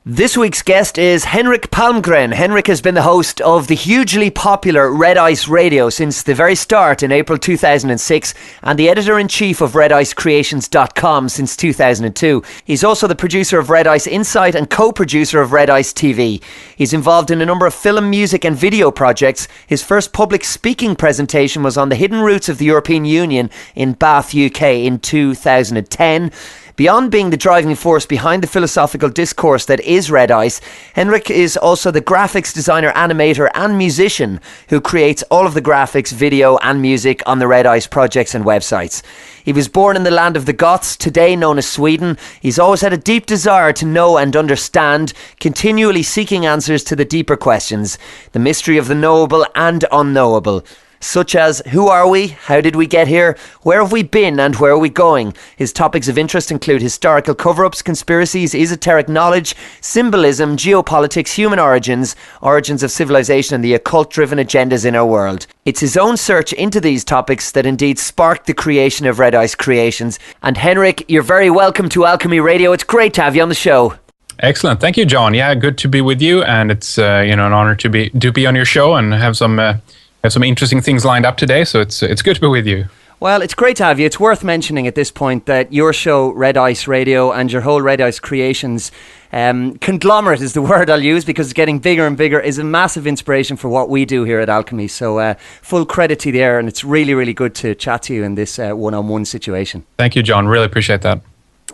This week's guest is Henrik Palmgrem. Henrik has been the host of the hugely popular Red Ice Radio since the very start in April 2006 and the editor-in-chief of redicecreations.com since 2002. He's also the producer of Red Ice Insight and co-producer of Red Ice TV. He's involved in a number of film, music and video projects. His first public speaking presentation was on the hidden roots of the European Union in Bath, UK in 2010. Beyond being the driving force behind the philosophical discourse that is Red Ice, Henrik is also the graphics designer, animator and musician who creates all of the graphics, video and music on the Red Ice projects and websites. He was born in the land of the Goths, today known as Sweden. He's always had a deep desire to know and understand, continually seeking answers to the deeper questions, the mystery of the knowable and unknowable. Such as, who are we? How did we get here? Where have we been and where are we going? His topics of interest include historical cover-ups, conspiracies, esoteric knowledge, symbolism, geopolitics, human origins, origins of civilization and the occult-driven agendas in our world. It's his own search into these topics that indeed sparked the creation of Red Ice Creations. And Henrik, you're very welcome to Alchemy Radio. It's great to have you on the show. Excellent. Thank you, John. Yeah, good to be with you. And it's an honor to be on your show and have some interesting things lined up today, so it's good to be with you. Well, it's great to have you. It's worth mentioning at this point that your show, Red Ice Radio, and your whole Red Ice Creations conglomerate is the word I'll use because it's getting bigger and bigger, is a massive inspiration for what we do here at Alchemy. So full credit to you there, and it's really, really good to chat to you in this one-on-one situation. Thank you, John. Really appreciate that.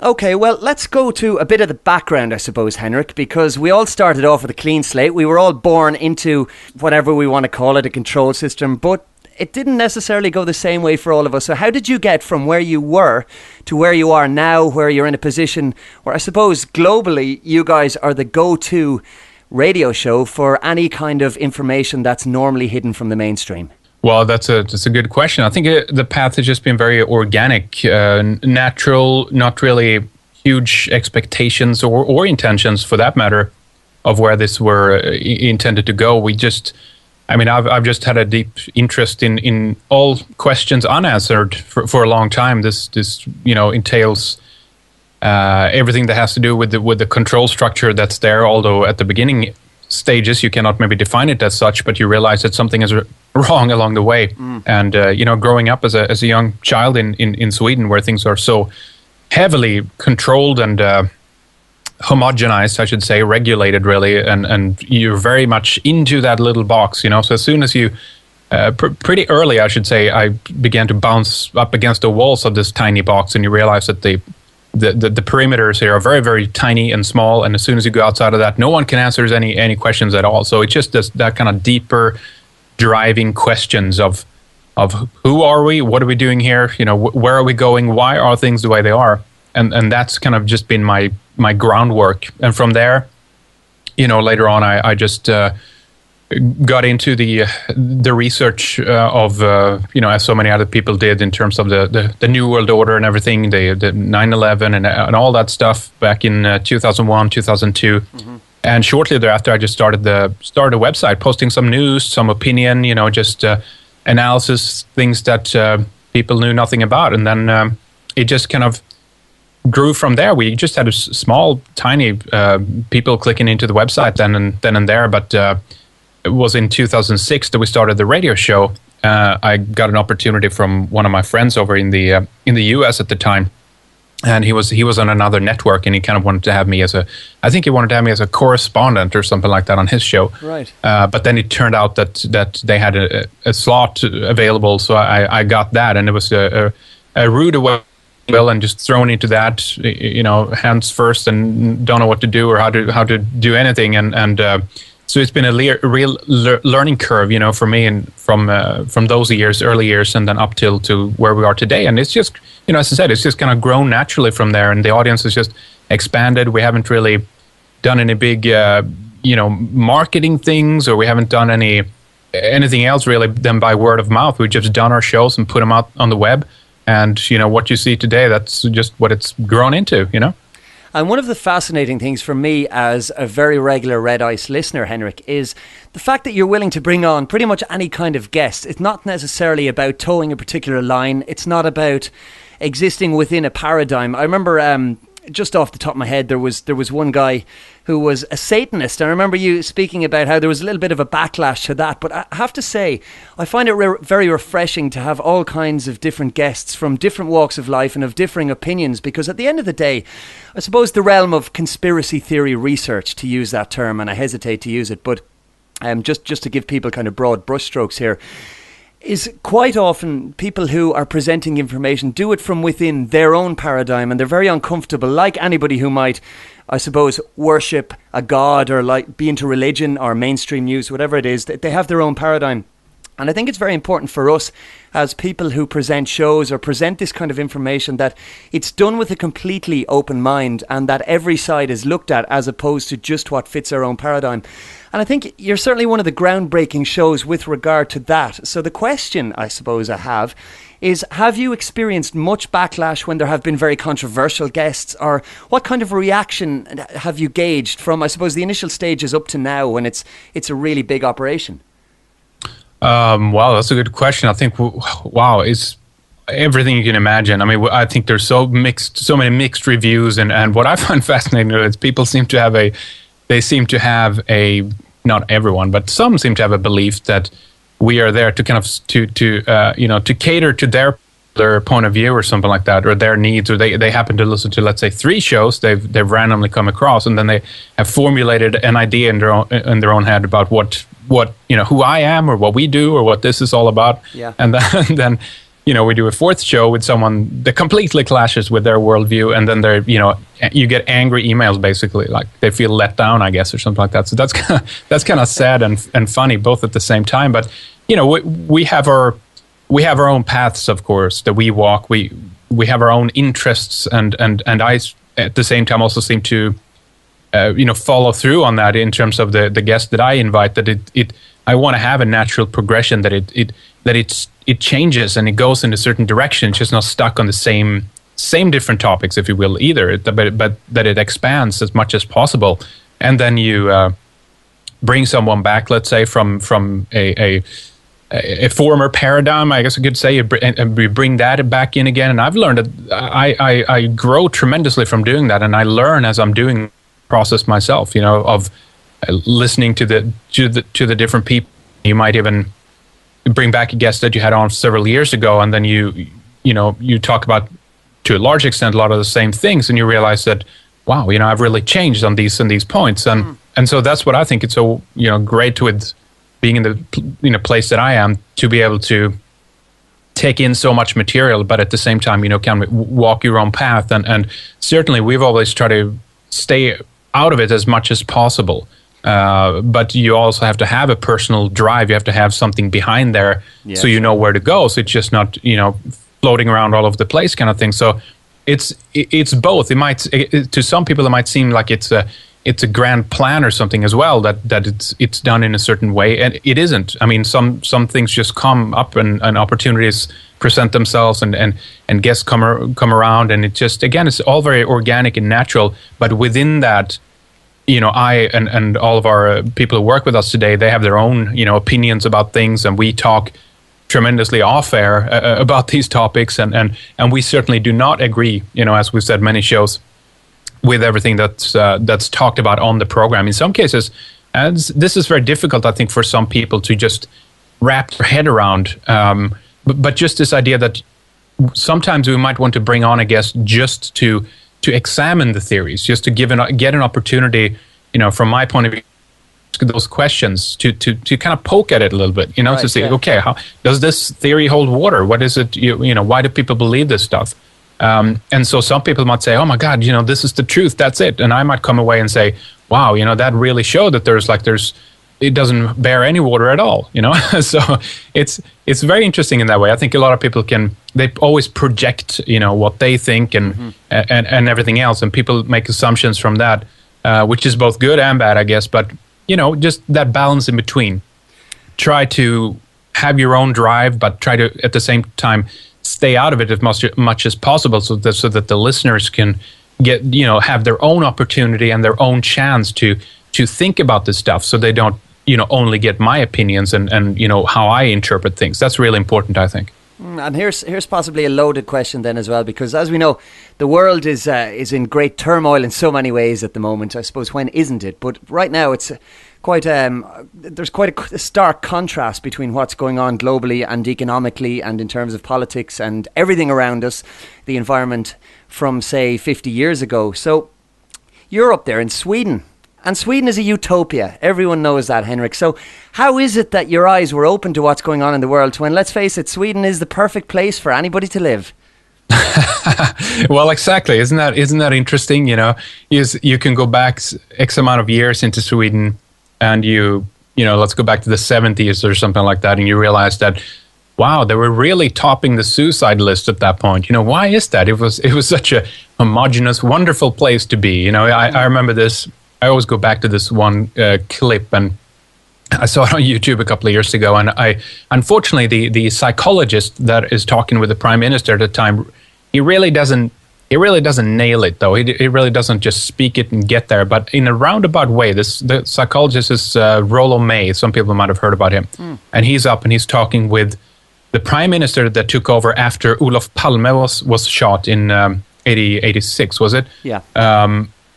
Okay, well, let's go to a bit of the background, I suppose, Henrik, because we all started off with a clean slate. We were all born into whatever we want to call it, a control system, but it didn't necessarily go the same way for all of us. So how did you get from where you were to where you are now, where you're in a position where I suppose globally you guys are the go-to radio show for any kind of information that's normally hidden from the mainstream? Well, that's a good question. I think the path has just been very organic, natural, not really huge expectations or intentions, for that matter, of where this were intended to go. I've just had a deep interest in all questions unanswered for a long time. This entails everything that has to do with the control structure that's there. Although at the beginning stages you cannot maybe define it as such, but you realize that something is wrong along the way. And growing up as a young child in Sweden, where things are so heavily controlled and homogenized, I should say, regulated really, and you're very much into that little box, so as soon as you pretty early, I should say, I began to bounce up against the walls of this tiny box, and you realize that the perimeters here are very, very tiny and small, and as soon as you go outside of that, no one can answer any questions at all. So it's just that kind of deeper driving questions of who are we, what are we doing here, where are we going, why are things the way they are, and that's kind of just been my groundwork. And from there, later on, I just got into the research of as so many other people did, in terms of the New World Order and everything, the 9/11 and all that stuff back in 2001, 2002. Mm-hmm. And shortly thereafter, I just started a website, posting some news, some opinion, just analysis, things that people knew nothing about. And then it just kind of grew from there. We just had a small, tiny people clicking into the website then and there. But it was in 2006 that we started the radio show. I got an opportunity from one of my friends over in the US at the time. And he was on another network, and he kind of wanted to have me as a correspondent or something like that on his show. Right. But then it turned out that they had a slot available, so I got that, and it was a rude awakening, and just thrown into that, hands first, and don't know what to do or how to do anything, and so it's been a real learning curve, for me, and from those early years, and then up to where we are today. And it's just, as I said, it's just kind of grown naturally from there, and the audience has just expanded. We haven't really done any big, marketing things, or we haven't done anything else really than by word of mouth. We've just done our shows and put them out on the web, and what you see today, that's just what it's grown into, And one of the fascinating things for me as a very regular Red Ice listener, Henrik, is the fact that you're willing to bring on pretty much any kind of guest. It's not necessarily about towing a particular line. It's not about existing within a paradigm. I remember just off the top of my head, there was one guy who was a Satanist. I remember you speaking about how there was a little bit of a backlash to that. But I have to say, I find it very refreshing to have all kinds of different guests from different walks of life and of differing opinions, because at the end of the day, I suppose the realm of conspiracy theory research, to use that term, and I hesitate to use it, but just to give people kind of broad brushstrokes here, is quite often people who are presenting information do it from within their own paradigm, and they're very uncomfortable, like anybody who might, I suppose, worship a god or like be into religion or mainstream news, whatever it is. They have their own paradigm. And I think it's very important for us as people who present shows or present this kind of information that it's done with a completely open mind, and that every side is looked at as opposed to just what fits our own paradigm. And I think you're certainly one of the groundbreaking shows with regard to that. So the question I suppose I have you experienced much backlash when there have been very controversial guests, or what kind of reaction have you gauged from, I suppose, the initial stages up to now when it's a really big operation? Wow, that's a good question. I think, wow, it's everything you can imagine. I mean, I think there's so many mixed reviews, and what I find fascinating is people seem to have not everyone, but some seem to have a belief that we are there to kind of to cater to their point of view or something like that, or their needs, or they happen to listen to, let's say, 3 shows they've randomly come across, and then they have formulated an idea in their own head about what who I am or what we do or what this is all about. Yeah. And then we do a 4th show with someone that completely clashes with their worldview, and then you get angry emails, basically, like they feel let down, I guess, or something like that. So that's kind of sad and funny both at the same time. But we have our own paths, of course, that we walk. We have our own interests, and I at the same time also seem to follow through on that in terms of the guests that I invite. That I want to have a natural progression, that it changes and it goes in a certain direction. It's just not stuck on the same different topics, if you will, either. But that it expands as much as possible, and then you bring someone back, let's say from a former paradigm, I guess I could say, and we bring that back in again. And I've learned that I grow tremendously from doing that, and I learn as I'm doing process myself, of listening to the different people. You might even bring back a guest that you had on several years ago, and then you talk about, to a large extent, a lot of the same things, and you realize that, wow, I've really changed on these points, and so that's what I think it's so great with being in the place that I am, to be able to take in so much material, but at the same time, can walk your own path, and certainly we've always tried to stay out of it as much as possible. But you also have to have a personal drive. You have to have something behind there, so you know where to go. So it's just not floating around all over the place kind of thing. So it's both. It might, to some people, it might seem like it's a grand plan or something as well, that it's done in a certain way, and it isn't. I mean, some things just come up, and opportunities present themselves, and guests come around, and it just, again, it's all very organic and natural. But within that, I and all of our people who work with us today, they have their own opinions about things, and we talk tremendously off air about these topics, and we certainly do not agree, as we've said many shows, with everything that's talked about on the program. In some cases, and this is very difficult, I think, for some people to just wrap their head around. But just this idea that sometimes we might want to bring on a guest just to examine the theories, just to get an opportunity, from my point of view, those questions, to kind of poke at it a little bit, right, to say, okay, how does this theory hold water? What is it? Why do people believe this stuff? And so some people might say, oh my God, this is the truth. That's it. And I might come away and say, wow, that really showed that it doesn't bear any water at all, So it's very interesting in that way. I think a lot of people they always project, what they think and everything else, and people make assumptions from that, which is both good and bad, I guess. But just that balance in between. Try to have your own drive, but try to at the same time stay out of it as much as possible, so that the listeners can get have their own opportunity and their own chance to think about this stuff, so they don't only get my opinions and how I interpret things. That's really important, I think. And here's possibly a loaded question then as well, because as we know, the world is in great turmoil in so many ways at the moment. I suppose, when isn't it? But right now it's quite there's quite a stark contrast between what's going on globally and economically and in terms of politics and everything around us, the environment, from say 50 years ago. So you're up there in Sweden. And Sweden is a utopia. Everyone knows that, Henrik. So how is it that your eyes were open to what's going on in the world when, let's face it, Sweden is the perfect place for anybody to live? Well, exactly. Isn't that interesting? You know, you can go back X amount of years into Sweden, and you know, let's go back to the 70s or something like that, and you realize that, wow, they were really topping the suicide list at that point. You know, why is that? It was such a homogenous, wonderful place to be. You know, I remember this. I always go back to this one clip, and I saw it on YouTube a couple of years ago. And unfortunately, the psychologist that is talking with the prime minister at the time, he really doesn't nail it, though. He really doesn't just speak it and get there. But in a roundabout way, the psychologist is Rollo May. Some people might have heard about him. And he's up and he's talking with the prime minister that took over after Olof Palme was shot in 86, was it? Yeah.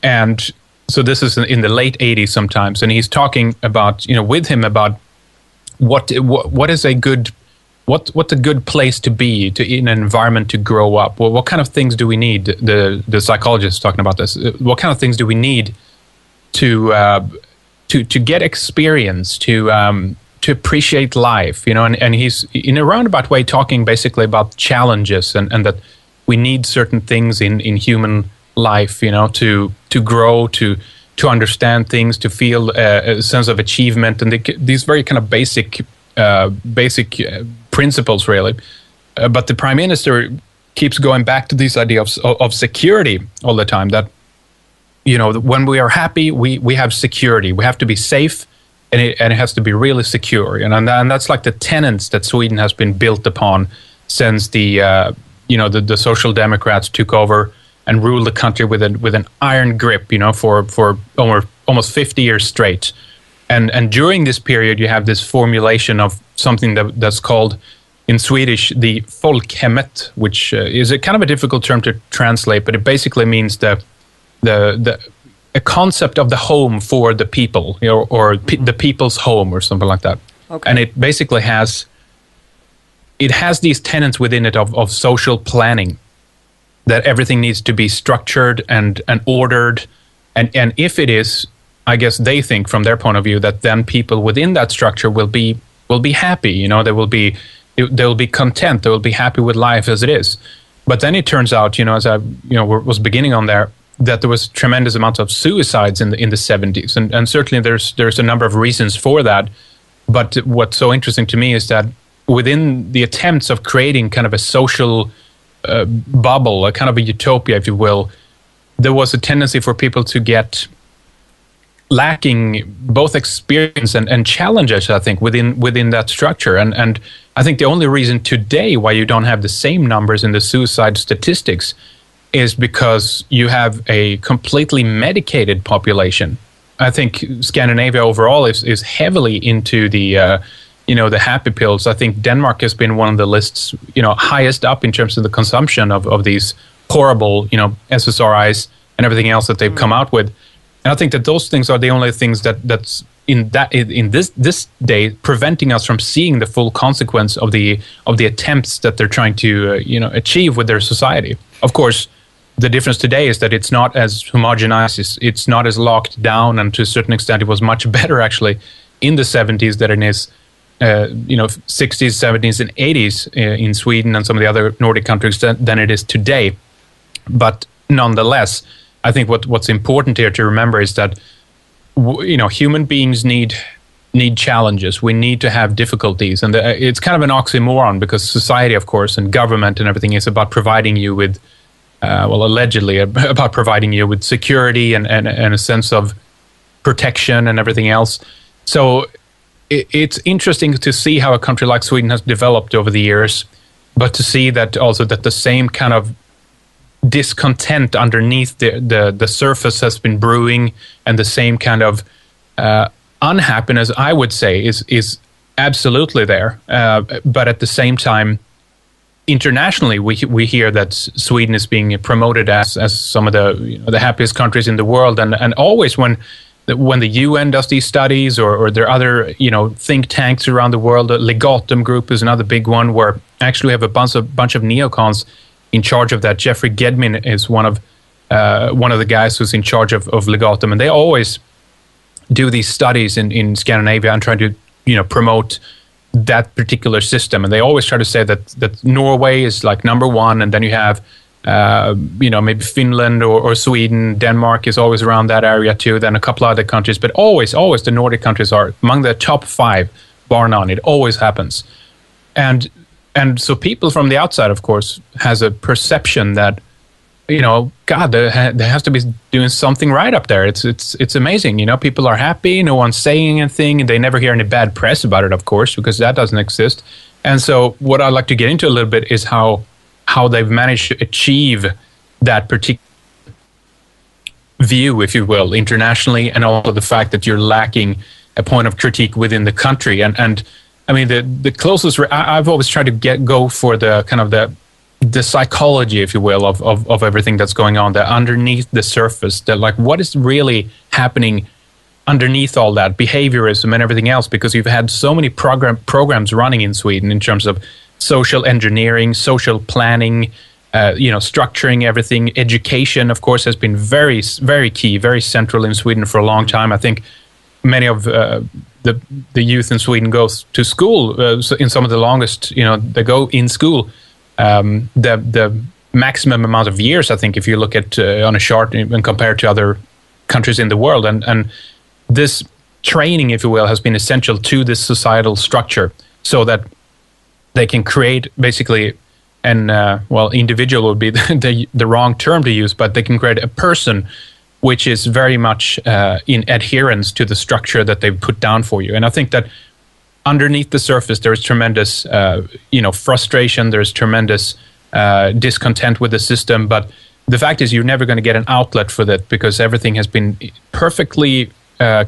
And so this is in the late 80s sometimes, and he's talking about, you know, with him about what is a good place to be in an environment to grow up. Well, what kind of things do we need? The psychologist is talking about this. What kind of things do we need to get experience, to appreciate life? You know, and he's in a roundabout way talking basically about challenges and that we need certain things in human life, you know, to grow, to understand things, to feel a sense of achievement, and these very kind of basic principles, really. But the prime minister keeps going back to this idea of security all the time. That, you know, when we are happy, we have security. We have to be safe, and it has to be really secure. And that's like the tenets that Sweden has been built upon since the Social Democrats took over and ruled the country with an iron grip, you know, for almost 50 years straight. And during this period, you have this formulation of something that's called in Swedish the folkhemmet, which is a kind of a difficult term to translate, but it basically means a concept of the home for the people, you know, or the people's home or something like that. Okay. And it basically has these tenets within it of social planning, that everything needs to be structured and ordered. And if it is, I guess they think from their point of view that then people within that structure will be happy. You know, they will be content. They will be happy with life as it is. But then it turns out, you know, as I was beginning on there, that there was tremendous amounts of suicides in the 70s, and certainly there's a number of reasons for that. But what's so interesting to me is that within the attempts of creating kind of a social bubble, a kind of a utopia, if you will, there was a tendency for people to get lacking both experience and challenges, I think, within that structure. And I think the only reason today why you don't have the same numbers in the suicide statistics is because you have a completely medicated population. I think Scandinavia overall is heavily into the the happy pills. I think Denmark has been one of the lists, you know, highest up in terms of the consumption of these horrible, you know, SSRIs and everything else that they've come out with. And I think that those things are the only things that's in this day preventing us from seeing the full consequence of the attempts that they're trying to achieve with their society. Of course, the difference today is that it's not as homogenized, it's not as locked down, and to a certain extent it was much better actually in the 70s than it is 60s, 70s, and 80s in Sweden and some of the other Nordic countries than it is today. But nonetheless, I think what's important here to remember is that human beings need challenges. We need to have difficulties, and it's kind of an oxymoron because society, of course, and government and everything is about providing you with, allegedly about providing you with security and a sense of protection and everything else. So it's interesting to see how a country like Sweden has developed over the years, but to see that also that the same kind of discontent underneath the surface has been brewing, and the same kind of unhappiness, I would say, is absolutely there. But at the same time, internationally, we hear that Sweden is being promoted as some of the happiest countries in the world, and always when the UN does these studies, or there are other think tanks around the world, the Legatum group is another big one, where actually we have a bunch of neocons in charge of that. Jeffrey Gedmin is one of the guys who's in charge of Legatum, and they always do these studies in Scandinavia and try to promote that particular system. And they always try to say that Norway is like number one, and then you have maybe Finland or Sweden. Denmark is always around that area too, then a couple other countries, but always the Nordic countries are among the top 5, bar none. It always happens. And so people from the outside, of course, has a perception that God, there has to be doing something right up there. It's amazing. People are happy. No one's saying anything, and they never hear any bad press about it, of course, because that doesn't exist. And so, what I'd like to get into a little bit is how they've managed to achieve that particular view, if you will, internationally, and also the fact that you're lacking a point of critique within the country. And I mean, the closest I've always tried to go for the kind of the psychology, if you will, of everything that's going on, that underneath the surface, that like what is really happening underneath all that behaviorism and everything else, because you've had so many programs running in Sweden in terms of social engineering, social planning, structuring everything. Education, of course, has been very, very key, very central in Sweden for a long time. I think many of the youth in Sweden goes to school in some of the longest, they go in school. The maximum amount of years, I think, if you look at on a chart and compare it to other countries in the world, and this training, if you will, has been essential to this societal structure, so that they can create basically individual would be the wrong term to use, but they can create a person which is very much in adherence to the structure that they've put down for you. And I think that underneath the surface, there is tremendous, frustration. There's tremendous discontent with the system. But the fact is, you're never going to get an outlet for that, because everything has been perfectly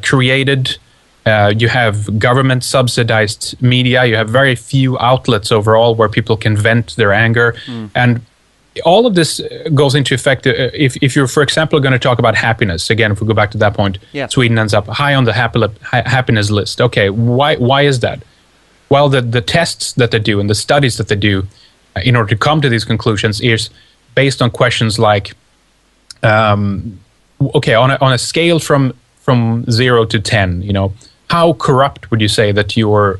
created. You have government subsidized media. You have very few outlets overall where people can vent their anger. And all of this goes into effect if you're, for example, going to talk about happiness. Again, if we go back to that point, Sweden ends up high on the happiness list. Okay, why is that? Well, the tests that they do and the studies that they do in order to come to these conclusions is based on questions like, on a scale from 0 to 10, how corrupt would you say that your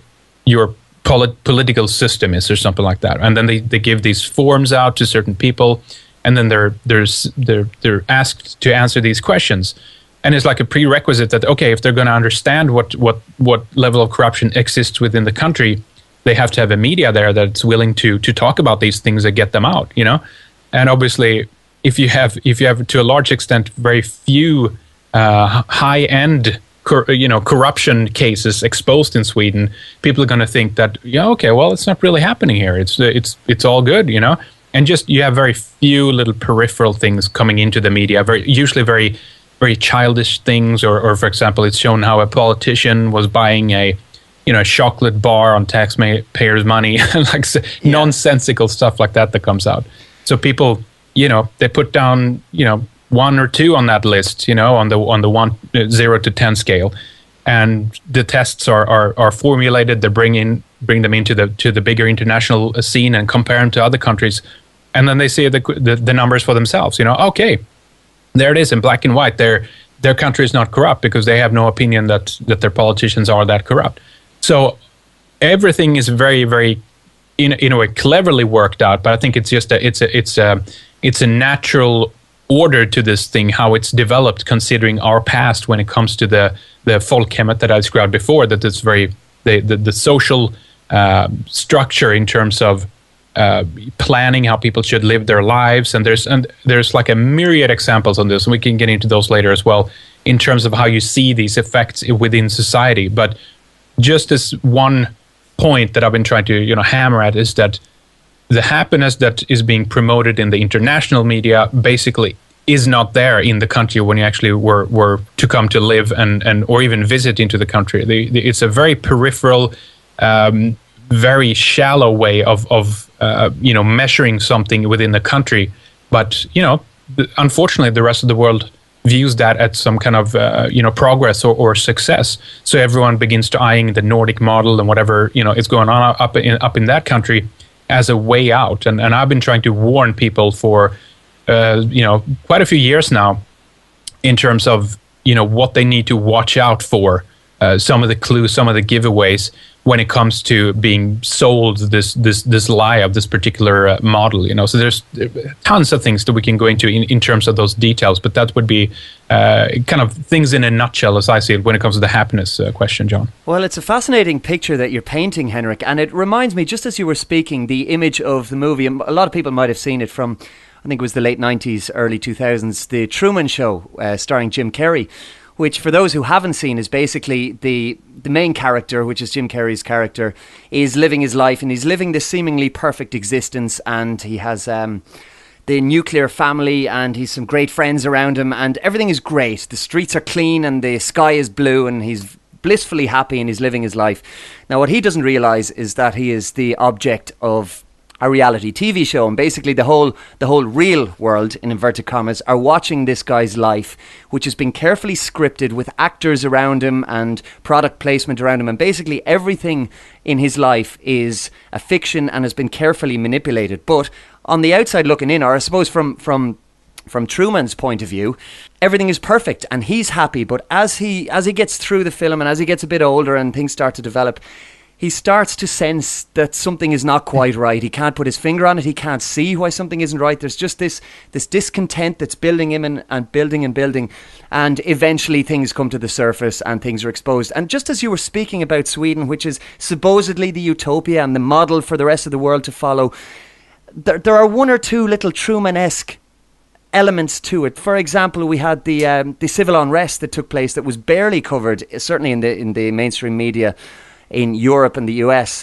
political system is, or something like that? And then they give these forms out to certain people, and then they're asked to answer these questions. And it's like a prerequisite that, okay, if they're going to understand what level of corruption exists within the country, they have to have a media there that's willing to talk about these things and get them out, And obviously, if you have to a large extent very few high-end corruption cases exposed in Sweden, people are going to think that, it's not really happening here. It's all good, And just you have very few little peripheral things coming into the media, usually very, very childish things, or for example, it's shown how a politician was buying a chocolate bar on taxpayers' money, nonsensical stuff like that comes out. So people, they put down, 1 or 2 on that list, on the 0 to 10 scale, and the tests are formulated. They bring them into the bigger international scene and compare them to other countries, and then they see the numbers for themselves. Okay, there it is in black and white. Their country is not corrupt because they have no opinion that their politicians are that corrupt. So everything is very, very, in a way, cleverly worked out. But I think it's just it's a natural order to this thing, how it's developed, considering our past when it comes to the folkhemmet that I described before, that it's very the social structure in terms of planning how people should live their lives, and there's like a myriad examples on this, and we can get into those later as well, in terms of how you see these effects within society. But just as one point that I've been trying to hammer at is that the happiness that is being promoted in the international media basically is not there in the country when you actually were to come to live and or even visit into the country. It's a very peripheral, very shallow way of measuring something within the country. But, unfortunately, the rest of the world views that as some kind of, progress or success. So everyone begins to eyeing the Nordic model and whatever, is going on up in that country as a way out. And I've been trying to warn people for, quite a few years now in terms of, what they need to watch out for, some of the clues, some of the giveaways when it comes to being sold this lie of this particular model. So there's tons of things that we can go into in terms of those details, but that would be kind of things in a nutshell as I see it when it comes to the happiness question, John. Well, it's a fascinating picture that you're painting, Henrik, and it reminds me, just as you were speaking, the image of the movie, and a lot of people might have seen it from, I think it was the late 90s, early 2000s, The Truman Show, starring Jim Carrey, which for those who haven't seen is basically the main character, which is Jim Carrey's character, is living his life, and he's living this seemingly perfect existence, and he has the nuclear family, and he's some great friends around him, and everything is great. The streets are clean and the sky is blue, and he's blissfully happy and he's living his life. Now what he doesn't realise is that he is the object of a reality TV show, and basically the whole real world, in inverted commas, are watching this guy's life, which has been carefully scripted with actors around him and product placement around him, and basically everything in his life is a fiction and has been carefully manipulated. But on the outside looking in, or I suppose from Truman's point of view, everything is perfect and he's happy. But as he gets through the film and as he gets a bit older and things start to develop, he starts to sense that something is not quite right. He can't put his finger on it. He can't see why something isn't right. There's just this discontent that's building him and building. And eventually things come to the surface and things are exposed. And just as you were speaking about Sweden, which is supposedly the utopia and the model for the rest of the world to follow, there are one or two little Truman-esque elements to it. For example, we had the civil unrest that took place that was barely covered, certainly in the mainstream media, in Europe and the US.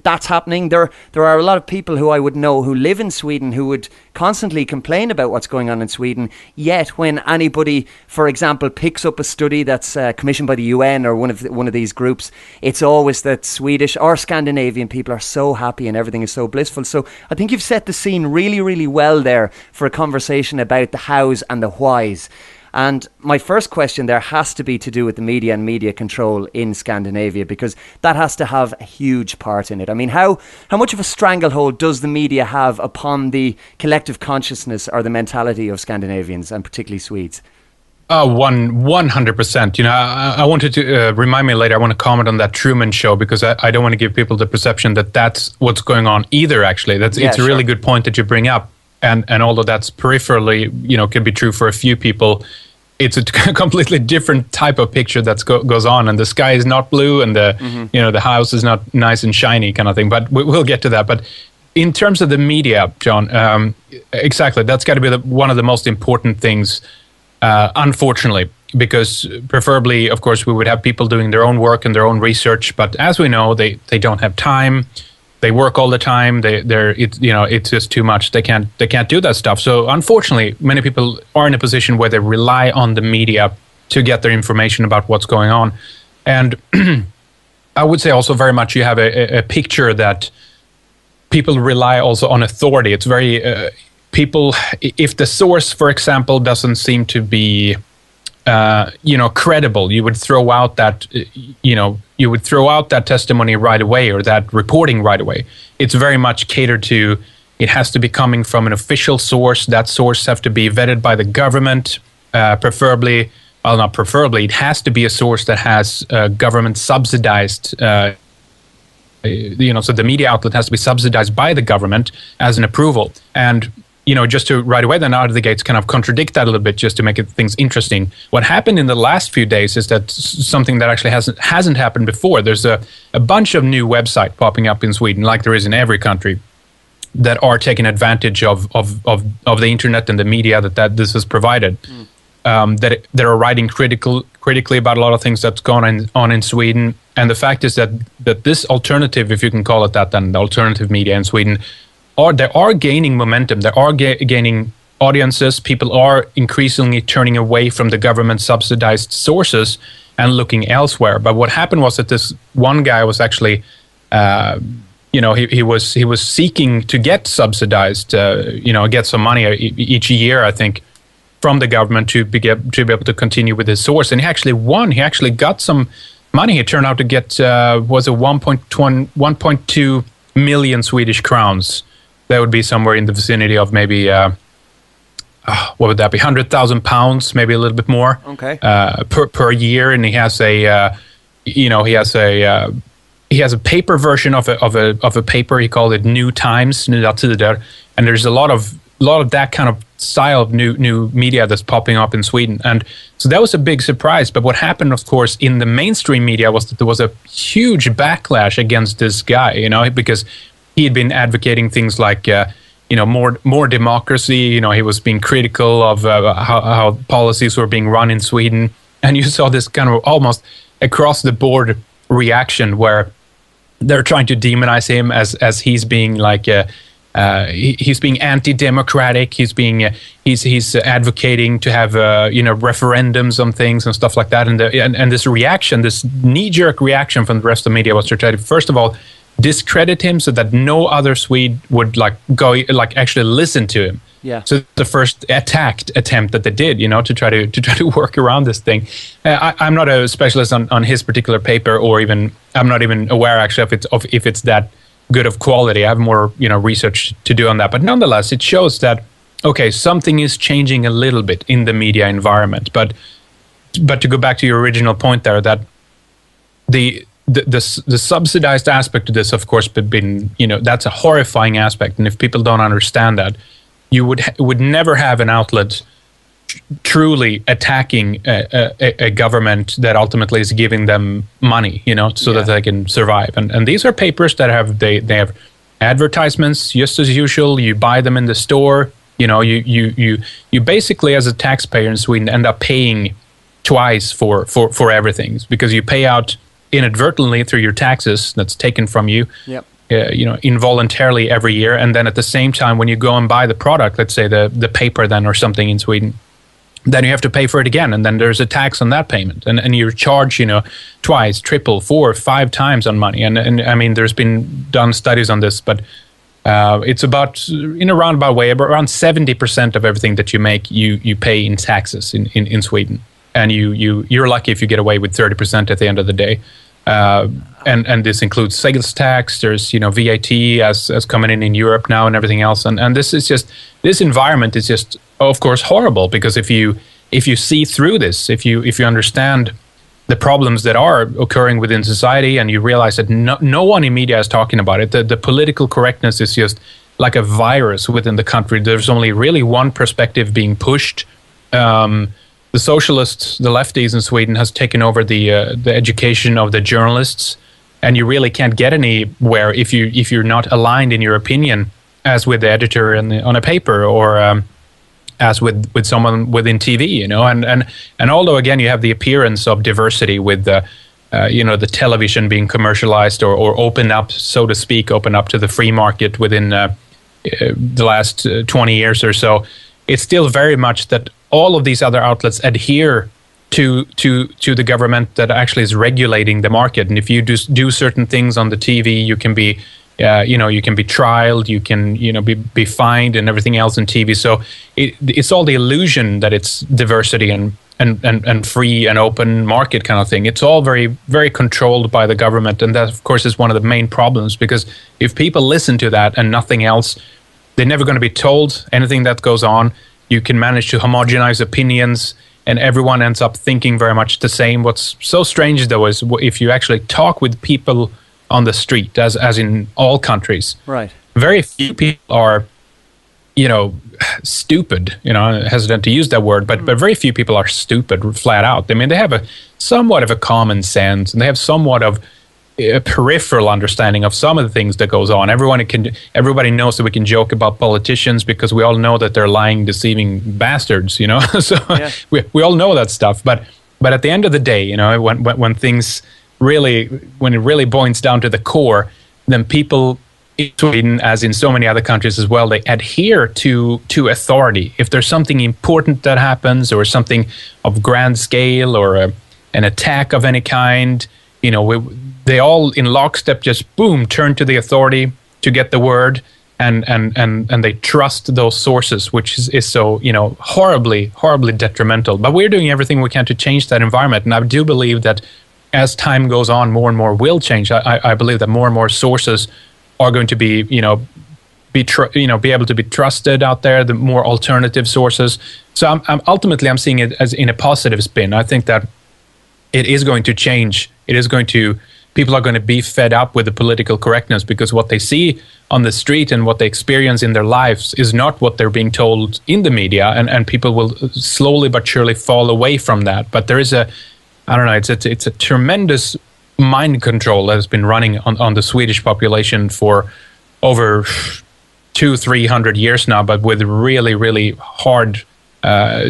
That's happening. There are a lot of people who I would know who live in Sweden who would constantly complain about what's going on in Sweden. Yet when anybody, for example, picks up a study that's commissioned by the UN or one of these groups, it's always that Swedish or Scandinavian people are so happy and everything is so blissful. So I think you've set the scene really, really well there for a conversation about the hows and the whys. And my first question there has to be to do with the media and media control in Scandinavia, because that has to have a huge part in it. I mean, how much of a stranglehold does the media have upon the collective consciousness or the mentality of Scandinavians, and particularly Swedes? 100%. I wanted to remind me later, I want to comment on that Truman Show, because I don't want to give people the perception that that's what's going on either, actually. It's a really good point that you bring up. And although that's peripherally, can be true for a few people, it's a completely different type of picture that goes on. And the sky is not blue, and the house is not nice and shiny, kind of thing. But we'll get to that. But in terms of the media, John, exactly, that's got to be one of the most important things, unfortunately, because preferably, of course, we would have people doing their own work and their own research. But as we know, they don't have time. They work all the time. It's just too much. They can't do that stuff. So unfortunately, many people are in a position where they rely on the media to get their information about what's going on. And I would say also very much you have a picture that people rely also on authority. It's very people. If the source, for example, doesn't seem to be credible, you would throw out that testimony right away, or that reporting right away. It's very much catered to, it has to be coming from an official source. That source have to be vetted by the government, preferably, well, not preferably, it has to be a source that has government subsidized, so the media outlet has to be subsidized by the government as an approval. And just to right away then out of the gates kind of contradict that a little bit, just to make things interesting. What happened in the last few days is that something that actually hasn't happened before. There's a bunch of new websites popping up in Sweden, like there is in every country, that are taking advantage of the internet and the media that this has provided. That are writing critically about a lot of things that's going on in Sweden. And the fact is that this alternative, if you can call it that, then the alternative media in Sweden, they are gaining momentum. They are gaining audiences. People are increasingly turning away from the government-subsidized sources and looking elsewhere. But what happened was that this one guy was actually he was seeking to get subsidized, get some money each year, I think, from the government to be able to continue with his source. And he actually won. He actually got some money. He turned out to get, was it 1.2 million Swedish crowns. That would be somewhere in the vicinity of maybe, what would that be? 100,000 pounds, maybe a little bit more. Okay. Per year. And he has he has a paper version of a paper. He called it New Times, Nya Tider. And there's a lot of that kind of style of new media that's popping up in Sweden. And so that was a big surprise. But what happened, of course, in the mainstream media was that there was a huge backlash against this guy, because he had been advocating things like, more democracy. He was being critical of how policies were being run in Sweden. And you saw this kind of almost across the board reaction where they're trying to demonize him as he's being like he's being anti-democratic. He's advocating to have referendums on things and stuff like that. And this reaction, this knee-jerk reaction from the rest of the media was to try to, first of all, discredit him so that no other Swede would actually listen to him. Yeah. So the first attempt that they did, to try to work around this thing. I'm not a specialist on his particular paper, or even I'm not even aware actually if it's that good of quality. I have more research to do on that, but nonetheless, it shows that something is changing a little bit in the media environment. But to go back to your original point there, that the subsidized aspect of this, of course, been that's a horrifying aspect, and if people don't understand that, you would never have an outlet truly attacking a government that ultimately is giving them money, so that they can survive. And these are papers that they have advertisements just as usual. You buy them in the store. You basically, as a taxpayer in Sweden, end up paying twice for everything, because you pay out inadvertently through your taxes that's taken from you. Yep. Involuntarily every year, and then at the same time, when you go and buy the product, let's say the paper then or something in Sweden, then you have to pay for it again, and then there's a tax on that payment, and you're charged, twice, triple, 4, 5 times on money. And I mean, there's been done studies on this, but it's about, in a roundabout way, around 70% of everything that you make, you pay in taxes in Sweden, and you're lucky if you get away with 30% at the end of the day. And this includes sales tax. There's VAT as coming in Europe now and everything else. And this environment is just, of course, horrible, because if you see through this, if you understand the problems that are occurring within society, and you realize that no one in media is talking about it, the political correctness is just like a virus within the country. There's only really one perspective being pushed. The socialists, the lefties in Sweden, has taken over the education of the journalists, and you really can't get anywhere if you're not aligned in your opinion as with the editor on a paper, or as with someone within TV, and although again you have the appearance of diversity with the television being commercialized or open up, so to speak, open up to the free market within the last 20 years or so, it's still very much that all of these other outlets adhere to the government that actually is regulating the market. And if you do certain things on the TV, you can be you can be trialed, you can be fined and everything else in TV. So it's all the illusion that it's diversity and free and open market kind of thing. It's all very, very controlled by the government, and that, of course, is one of the main problems, because if people listen to that and nothing else, they're never going to be told anything that goes on. You can manage to homogenize opinions, and everyone ends up thinking very much the same. What's so strange, though, is if you actually talk with people on the street, as in all countries, right? Very few people are, stupid. I'm hesitant to use that word, but very few people are stupid flat out. I mean, they have somewhat of a common sense, and they have somewhat of a peripheral understanding of some of the things that goes on. Everybody knows that we can joke about politicians because we all know that they're lying, deceiving bastards. So yeah. we all know that stuff. But at the end of the day, when things really, when it really boils down to the core, then people in Sweden, as in so many other countries as well, they adhere to authority. If there's something important that happens, or something of grand scale, or an attack of any kind, they all in lockstep just boom turn to the authority to get the word, and they trust those sources, which is so, you know, horribly detrimental. But we're doing everything we can to change that environment, and I do believe that as time goes on, more and more will change. I believe that more and more sources are going to be, be able to be trusted out there, the more alternative sources. So I'm ultimately seeing it as in a positive spin. I think that it is going to change. People are going to be fed up with the political correctness, because what they see on the street and what they experience in their lives is not what they're being told in the media, and people will slowly but surely fall away from that. But there is it's a tremendous mind control that has been running on the Swedish population for over 200-300 years now, but with really, really hard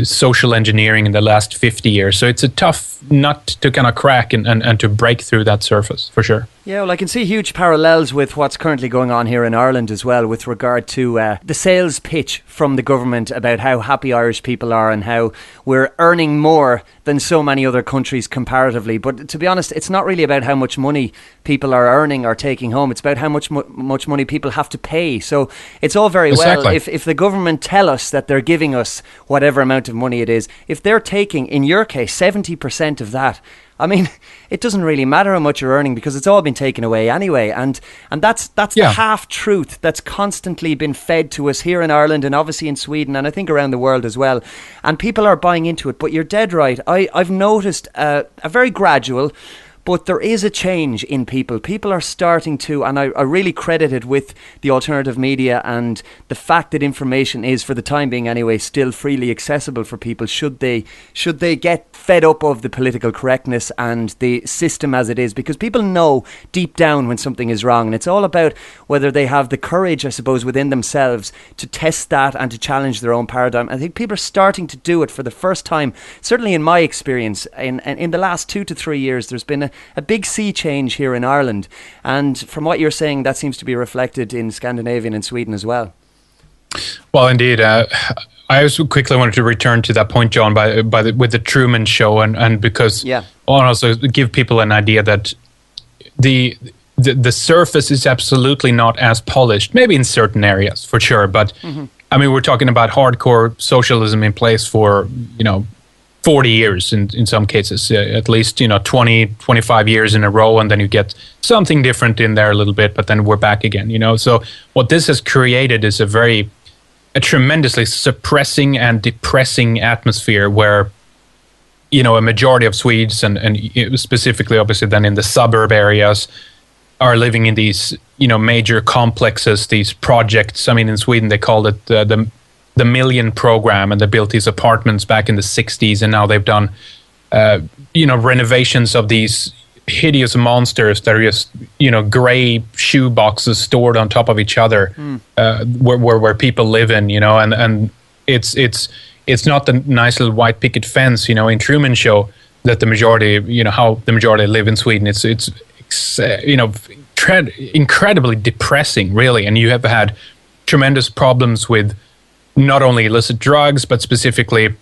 social engineering in the last 50 years. So it's a tough nut to kind of crack and to break through that surface, for sure. Yeah, well, I can see huge parallels with what's currently going on here in Ireland as well, with regard to the sales pitch from the government about how happy Irish people are and how we're earning more than so many other countries comparatively. But to be honest, it's not really about how much money people are earning or taking home. It's about how much money people have to pay. So it's all very well if the government tell us that they're giving us whatever amount of money it is. If they're taking, in your case, 70% of that, I mean, it doesn't really matter how much you're earning, because it's all been taken away anyway. And that's the half-truth that's constantly been fed to us here in Ireland, and obviously in Sweden, and I think around the world as well. And people are buying into it. But you're dead right. I've noticed a very gradual, but there is a change in people. People are starting to, and I really credit it with the alternative media and the fact that information is, for the time being anyway, still freely accessible for people, should they get fed up of the political correctness and the system as it is, because people know deep down when something is wrong, and it's all about whether they have the courage, I suppose, within themselves to test that and to challenge their own paradigm. I think people are starting to do it for the first time, certainly in my experience. In the last 2 to 3 years, there's been a big sea change here in Ireland, and from what you're saying, that seems to be reflected in Scandinavia and Sweden as well. Well, indeed. I also quickly wanted to return to that point, John, with the Truman Show, and because also give people an idea that the surface is absolutely not as polished, maybe in certain areas for sure, but I mean, we're talking about hardcore socialism in place for 40 years in some cases, at least 20, 25 years in a row, and then you get something different in there a little bit, but then we're back again. So what this has created is a tremendously suppressing and depressing atmosphere where, a majority of Swedes, and specifically, obviously, then in the suburb areas, are living in these, major complexes, these projects. I mean, in Sweden, they called it the Million Program, and they built these apartments back in the 60s, and now they've done, renovations of these hideous monsters that are just, gray shoe boxes stored on top of each other, where people live in, and it's not the nice little white picket fence, in Truman Show that the majority, how the majority live in Sweden. It's incredibly depressing, really, and you have had tremendous problems with not only illicit drugs, but specifically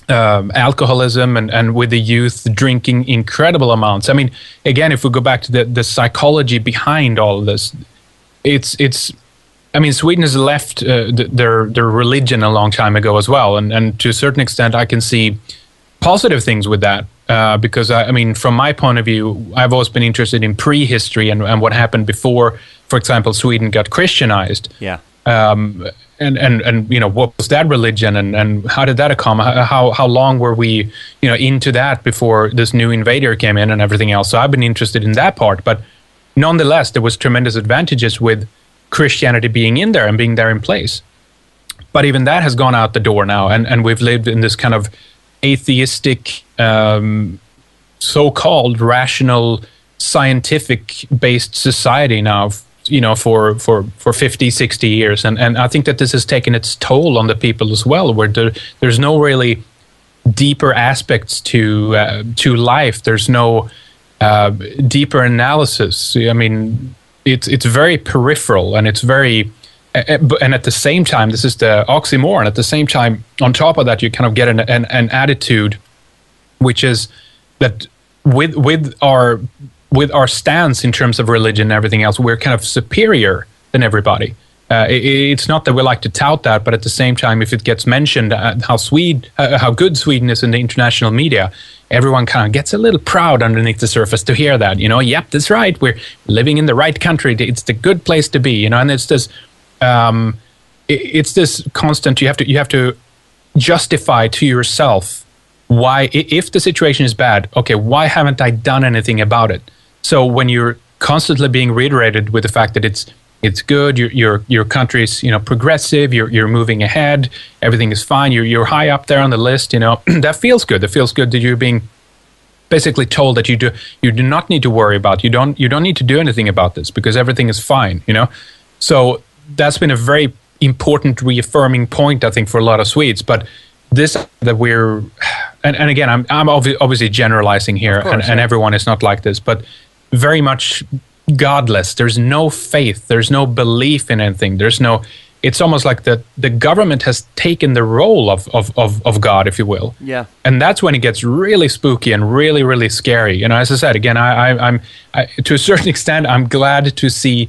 alcoholism, and with the youth drinking incredible amounts. I mean, again, if we go back to the psychology behind all of this, Sweden has left their religion a long time ago as well, and to a certain extent, I can see positive things with that, because from my point of view, I've always been interested in prehistory and what happened before, for example, Sweden got Christianized. Yeah. And what was that religion, and how did that come? How long were we into that before this new invader came in and everything else? So I've been interested in that part, but nonetheless, there was tremendous advantages with Christianity being in there and being there in place. But even that has gone out the door now, and we've lived in this kind of atheistic, so-called rational, scientific-based society now, for 50, 60 years. And I think that this has taken its toll on the people as well, where there's no really deeper aspects to life. There's no deeper analysis. I mean, it's very peripheral, and it's very... and at the same time, this is the oxymoron, at the same time, on top of that, you kind of get an attitude, which is that with with our stance in terms of religion and everything else, we're kind of superior than everybody. It's not that we like to tout that, but at the same time, if it gets mentioned how good Sweden is in the international media, everyone kind of gets a little proud underneath the surface to hear that. Yep, that's right. We're living in the right country. It's the good place to be. And it's this, it's this constant. You have to justify to yourself why, if the situation is bad, okay, why haven't I done anything about it? So when you're constantly being reiterated with the fact that it's good, your country's progressive, you're moving ahead, everything is fine, you're high up there on the list, that feels good. It feels good that you're being basically told that you do not need to worry about, you don't need to do anything about this because everything is fine. So that's been a very important reaffirming point, I think, for a lot of Swedes. But this that we're and again, I'm obviously generalizing here, and everyone is not like this, but very much godless. There's no faith. There's no belief in anything. It's almost like the government has taken the role of God, if you will. Yeah. And that's when it gets really spooky and really, really scary. As I said, again, I'm to a certain extent, I'm glad to see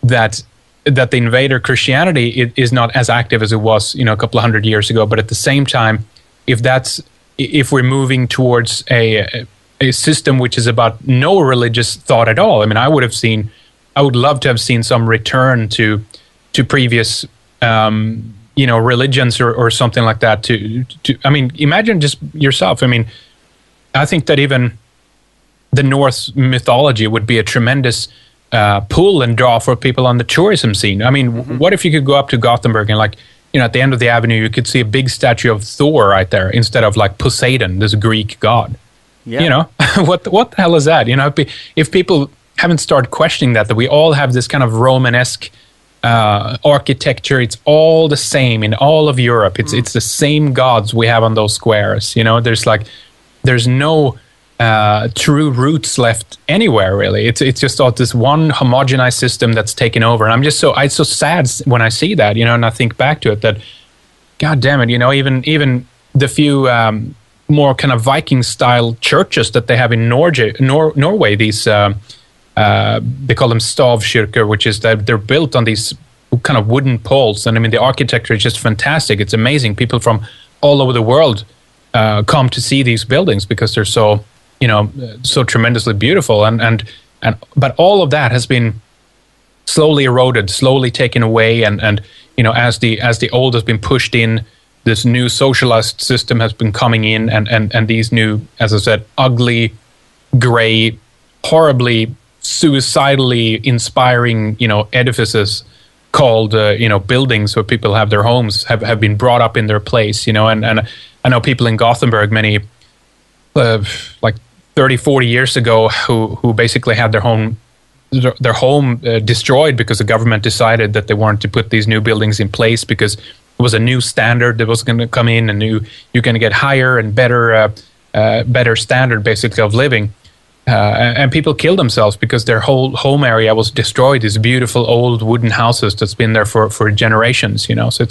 that the invader Christianity is not as active as it was, a couple of hundred years ago. But at the same time, if we're moving towards a system which is about no religious thought at all. I would love to have seen some return to previous, religions or something like that. Imagine just yourself. I think that even the Norse mythology would be a tremendous pull and draw for people on the tourism scene. What if you could go up to Gothenburg and at the end of the avenue, you could see a big statue of Thor right there instead of Poseidon, this Greek god. Yeah. What the hell is that? If people haven't started questioning that we all have this kind of Romanesque architecture, it's all the same in all of Europe. It's the same gods we have on those squares. There's no true roots left anywhere, really. It's just all this one homogenized system that's taken over. And it's so sad when I see that, and I think back to it that, God damn it, even the few more kind of Viking-style churches that they have in Norway. These they call them stavkyrkor, which is that they're built on these kind of wooden poles, and the architecture is just fantastic. It's amazing. People from all over the world come to see these buildings because they're so tremendously beautiful. But all of that has been slowly eroded, slowly taken away, and as the old has been pushed in, this new socialist system has been coming in, and these new, as I said, ugly, gray, horribly, suicidally inspiring, edifices called, buildings where people have their homes have been brought up in their place, and I know people in Gothenburg, many, 30, 40 years ago, who basically had their home destroyed because the government decided that they wanted to put these new buildings in place because it was a new standard that was going to come in, and you're going to get higher and better standard, basically, of living. And people killed themselves because their whole home area was destroyed. These beautiful old wooden houses that's been there for generations. So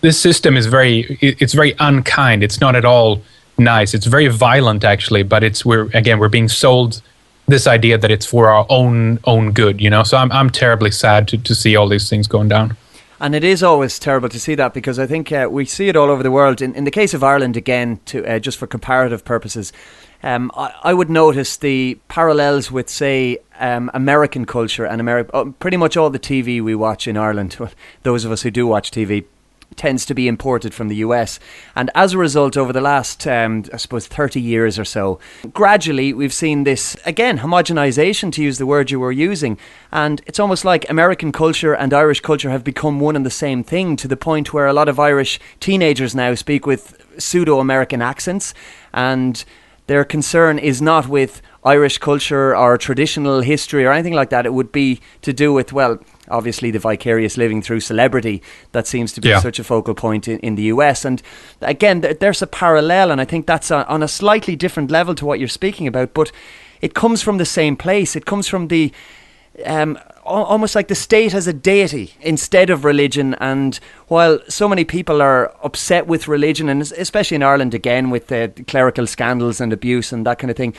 this system is very unkind. It's not at all nice. It's very violent, actually. But we're being sold this idea that it's for our own good. So I'm terribly sad to see all these things going down. And it is always terrible to see that, because I think we see it all over the world. In the case of Ireland, again, just for comparative purposes, I would notice the parallels with, say, American culture and pretty much all the TV we watch in Ireland, those of us who do watch TV, tends to be imported from the US. And as a result, over the last, I suppose, 30 years or so, gradually we've seen this, again, homogenization, to use the word you were using. And it's almost like American culture and Irish culture have become one and the same thing, to the point where a lot of Irish teenagers now speak with pseudo-American accents, and their concern is not with Irish culture or traditional history or anything like that. It would be to do with, well, obviously the vicarious living through celebrity that seems to be such a focal point in the US. And again, there's a parallel, and I think that's on a slightly different level to what you're speaking about, but it comes from the same place. It comes from the almost like the state as a deity instead of religion. And while so many people are upset with religion, and especially in Ireland, again, with the clerical scandals and abuse and that kind of thing,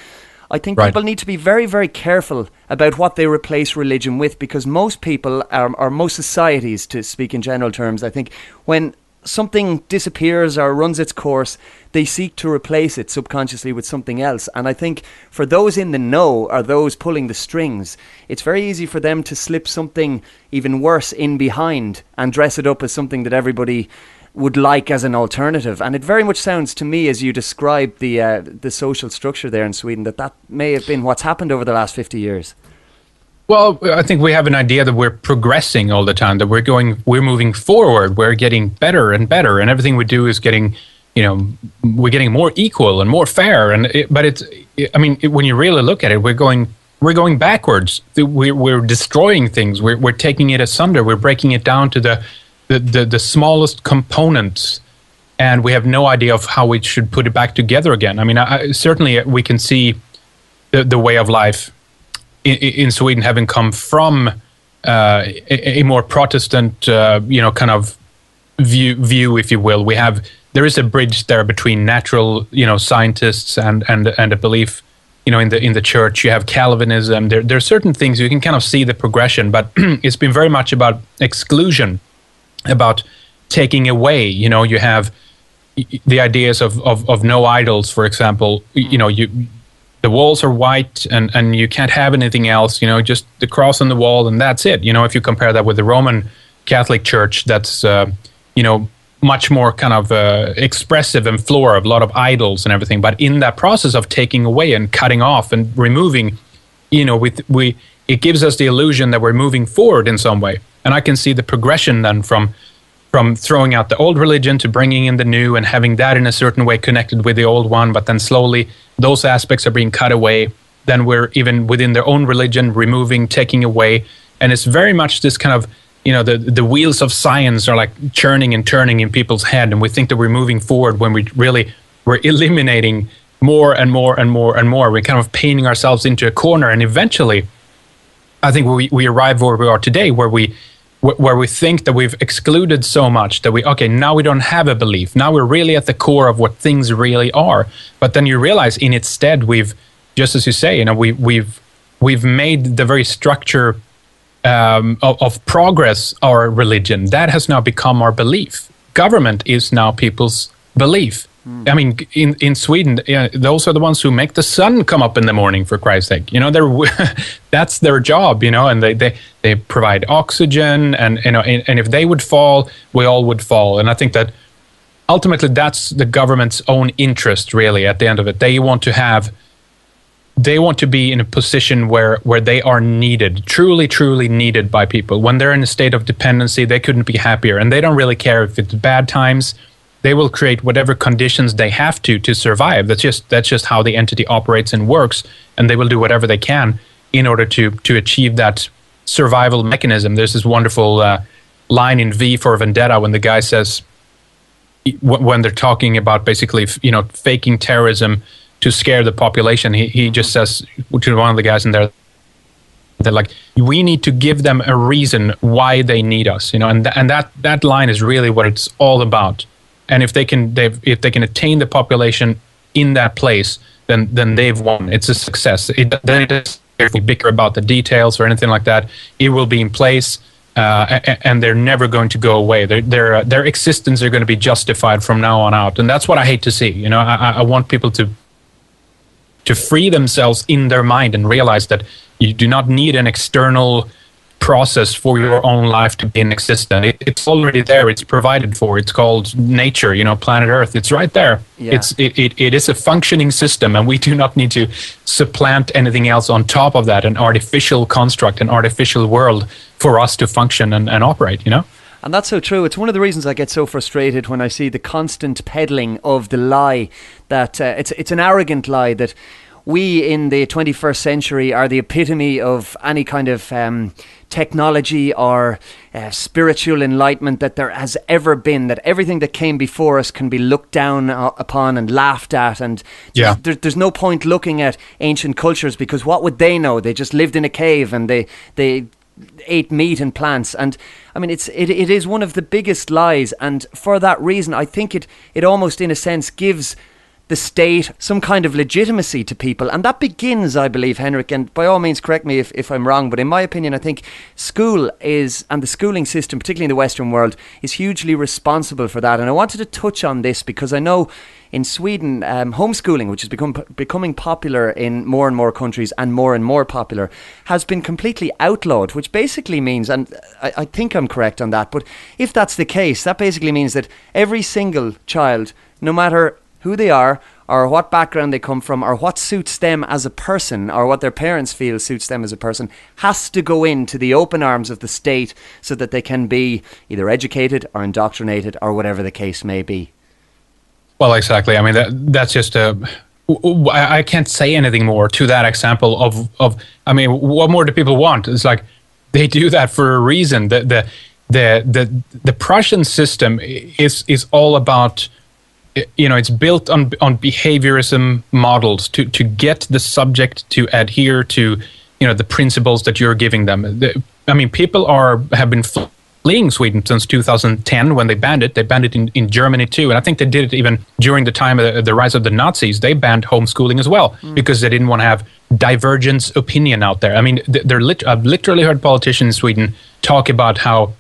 I think Right. people need to be very, very careful about what they replace religion with, because most people, or most societies, to speak in general terms, I think when something disappears or runs its course, they seek to replace it subconsciously with something else. And I think for those in the know, or those pulling the strings, it's very easy for them to slip something even worse in behind and dress it up as something that everybody would like as an alternative. And it very much sounds to me, as you described the social structure there in Sweden, that may have been what's happened over the last 50 years. Well, I think we have an idea that we're progressing all the time, that we're moving forward, we're getting better and better, and everything we do is getting, we're getting more equal and more fair. But when you really look at it, we're going backwards. We're destroying things. We're taking it asunder. We're breaking it down to the smallest components, and we have no idea of how we should put it back together again. I mean, certainly we can see the way of life in Sweden having come from a more Protestant, kind of view, if you will. There is a bridge there between natural, scientists and a belief, in the church. You have Calvinism. There are certain things you can kind of see the progression, but it's been very much about exclusion, about taking away. You have the ideas of no idols, for example. The walls are white and you can't have anything else, just the cross on the wall and that's it. If you compare that with the Roman Catholic Church, that's, much more kind of expressive and floral, a lot of idols and everything. But in that process of taking away and cutting off and removing, it gives us the illusion that we're moving forward in some way. And I can see the progression then from throwing out the old religion to bringing in the new and having that in a certain way connected with the old one, but then slowly those aspects are being cut away. Then we're even within their own religion removing, taking away. And it's very much this kind of, the wheels of science are like churning and turning in people's head. And we think that we're moving forward when we're eliminating more and more and more and more. We're kind of painting ourselves into a corner. And eventually, I think we arrive where we are today, where we think that we've excluded so much that now we don't have a belief. Now we're really at the core of what things really are. But then you realize in its stead, we've, just as you say, we've made the very structure of progress our religion. That has now become our belief. Government is now people's belief. I mean, in Sweden, those are the ones who make the sun come up in the morning, for Christ's sake. That's their job, and they provide oxygen, and and if they would fall, we all would fall. And I think that ultimately that's the government's own interest, really, at the end of it. They want to be in a position where they are needed, truly, truly needed by people. When they're in a state of dependency, they couldn't be happier, and they don't really care if it's bad times. They will create whatever conditions they have to survive. That's just how the entity operates and works, and they will do whatever they can in order to achieve that survival mechanism. There's this wonderful line in V for Vendetta when the guy says, when they're talking about basically faking terrorism to scare the population, he just says to one of the guys in there, they're like, we need to give them a reason why they need us, and that line is really what it's all about. And if they can attain the population in that place, then they've won. It's a success. If we bicker about the details or anything like that, it will be in place, and they're never going to go away. Their existence are going to be justified from now on out, and that's what I hate to see. I want people to free themselves in their mind and realize that you do not need an external process for your own life to be in existence. It's already there. It's provided for. It's called nature, planet Earth. It's right there. Yeah. It is a functioning system, and we do not need to supplant anything else on top of that, an artificial construct, an artificial world for us to function and operate, And that's so true. It's one of the reasons I get so frustrated when I see the constant peddling of the lie that it's an arrogant lie that we in the 21st century are the epitome of any kind of technology or spiritual enlightenment that there has ever been, that everything that came before us can be looked down upon and laughed at, and there's no point looking at ancient cultures, because what would they know? They just lived in a cave and they ate meat and plants. And I mean, it is one of the biggest lies, and for that reason I think it almost in a sense gives the state some kind of legitimacy to people. And that begins, I believe, Henrik, and by all means correct me if I'm wrong, but in my opinion, I think school is, and the schooling system, particularly in the Western world, is hugely responsible for that. And I wanted to touch on this because I know in Sweden, homeschooling, which is becoming popular in more and more popular, has been completely outlawed, which basically means, and I think I'm correct on that, but if that's the case, that basically means that every single child, no matter who they are or what background they come from or what suits them as a person or what their parents feel suits them as a person, has to go into the open arms of the state so that they can be either educated or indoctrinated or whatever the case may be. Well, exactly. I mean, that's just I can't say anything more to that example of. I mean, what more do people want? It's like they do that for a reason. The Prussian system is all about, it's built on behaviorism models to get the subject to adhere to, the principles that you're giving them. I mean, people have been fleeing Sweden since 2010 when they banned it. They banned it in Germany too, and I think they did it even during the time of the rise of the Nazis. They banned homeschooling as well because they didn't want to have divergent opinion out there. I mean, I've literally heard politicians in Sweden talk about how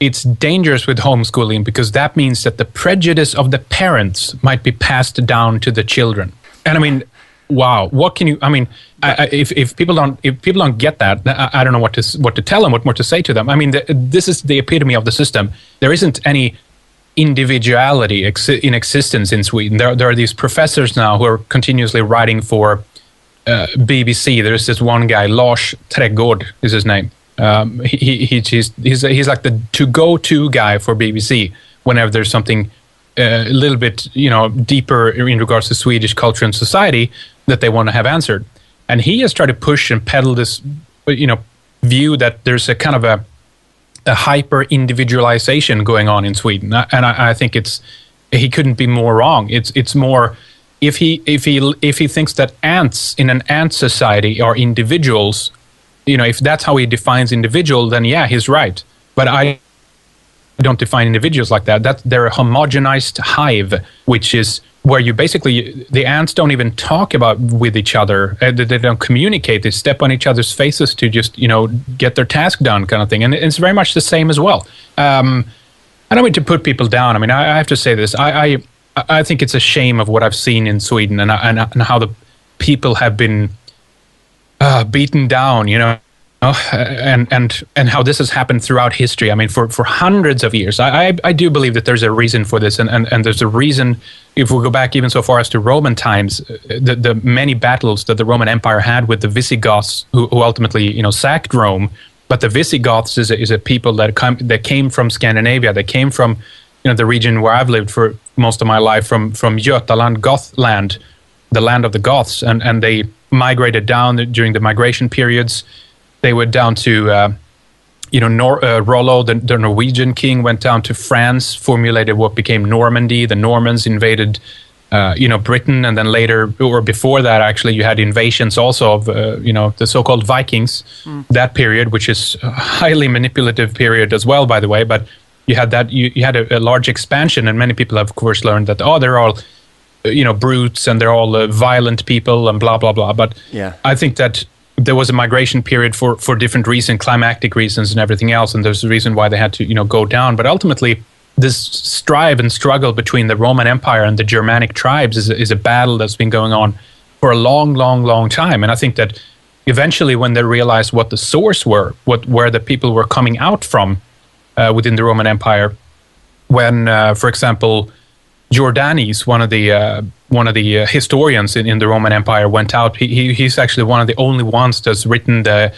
it's dangerous with homeschooling because that means that the prejudice of the parents might be passed down to the children. And I mean, wow, what can you? I mean, if people don't get that, I don't know what to tell them, what more to say to them. I mean, this is the epitome of the system. There isn't any individuality in existence in Sweden. There are these professors now who are continuously writing for BBC. There's this one guy, Lars Trädgård is his name. He's like the to-go-to guy for BBC whenever there's something a little bit, deeper in regards to Swedish culture and society that they want to have answered. And he has tried to push and peddle this, view that there's a kind of a hyper-individualization going on in Sweden. And I think he couldn't be more wrong. It's more, if he thinks that ants in an ant society are individuals, if that's how he defines individual, then yeah, he's right. But I don't define individuals like that. They're a homogenized hive, which is where the ants don't even talk with each other. They don't communicate. They step on each other's faces to just, get their task done, kind of thing. And it's very much the same as well. I don't mean to put people down. I mean, I have to say this. I think it's a shame of what I've seen in Sweden and how the people have been beaten down, and how this has happened throughout history. I mean, for hundreds of years. I do believe that there's a reason for this, and there's a reason. If we go back even so far as to Roman times, the many battles that the Roman Empire had with the Visigoths, who ultimately sacked Rome. But the Visigoths is a people that came from Scandinavia. They came from the region where I've lived for most of my life, from Götaland, Gothland, the land of the Goths, and they migrated down during the migration periods. They went down to, Rollo, the Norwegian king, went down to France, formulated what became Normandy. The Normans invaded, Britain, and then later, or before that, actually, you had invasions also of, the so-called Vikings. That period, which is a highly manipulative period as well, by the way. But you had that. You had a large expansion, and many people have, of course, learned that they're all, brutes, and they're all violent people, and blah blah blah. But yeah. I think that there was a migration period for different reasons, climatic reasons and everything else, and there's a reason why they had to go down. But ultimately, this strive and struggle between the Roman Empire and the Germanic tribes is a battle that's been going on for a long, long, long time. And I think that eventually, when they realized what the source were, where the people were coming out from within the Roman Empire, when, for example, Jordanes, one of the historians in the Roman Empire, went out. He's actually one of the only ones that's written the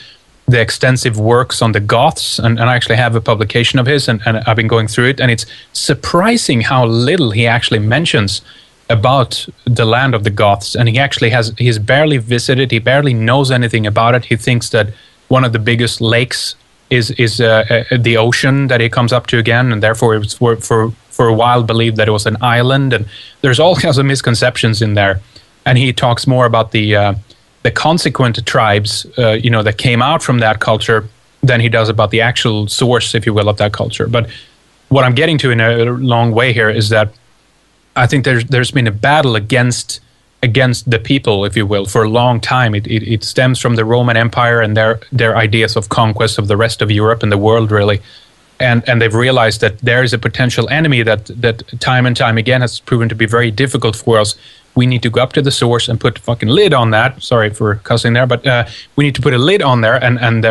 extensive works on the Goths, and I actually have a publication of his, and I've been going through it, and it's surprising how little he actually mentions about the land of the Goths. And he's barely visited. He barely knows anything about it. He thinks that one of the biggest lakes is the ocean that he comes up to again, and therefore it was for a while believed that it was an island, and there's all kinds of misconceptions in there. And he talks more about the consequent tribes, that came out from that culture than he does about the actual source, if you will, of that culture. But what I'm getting to in a long way here is that I think there's been a battle against the people, if you will, for a long time. It stems from the Roman Empire and their ideas of conquest of the rest of Europe and the world, really. And they've realized that there is a potential enemy that time and time again has proven to be very difficult for us. We need to go up to the source and put a fucking lid on that. Sorry for cussing there, but we need to put a lid on there and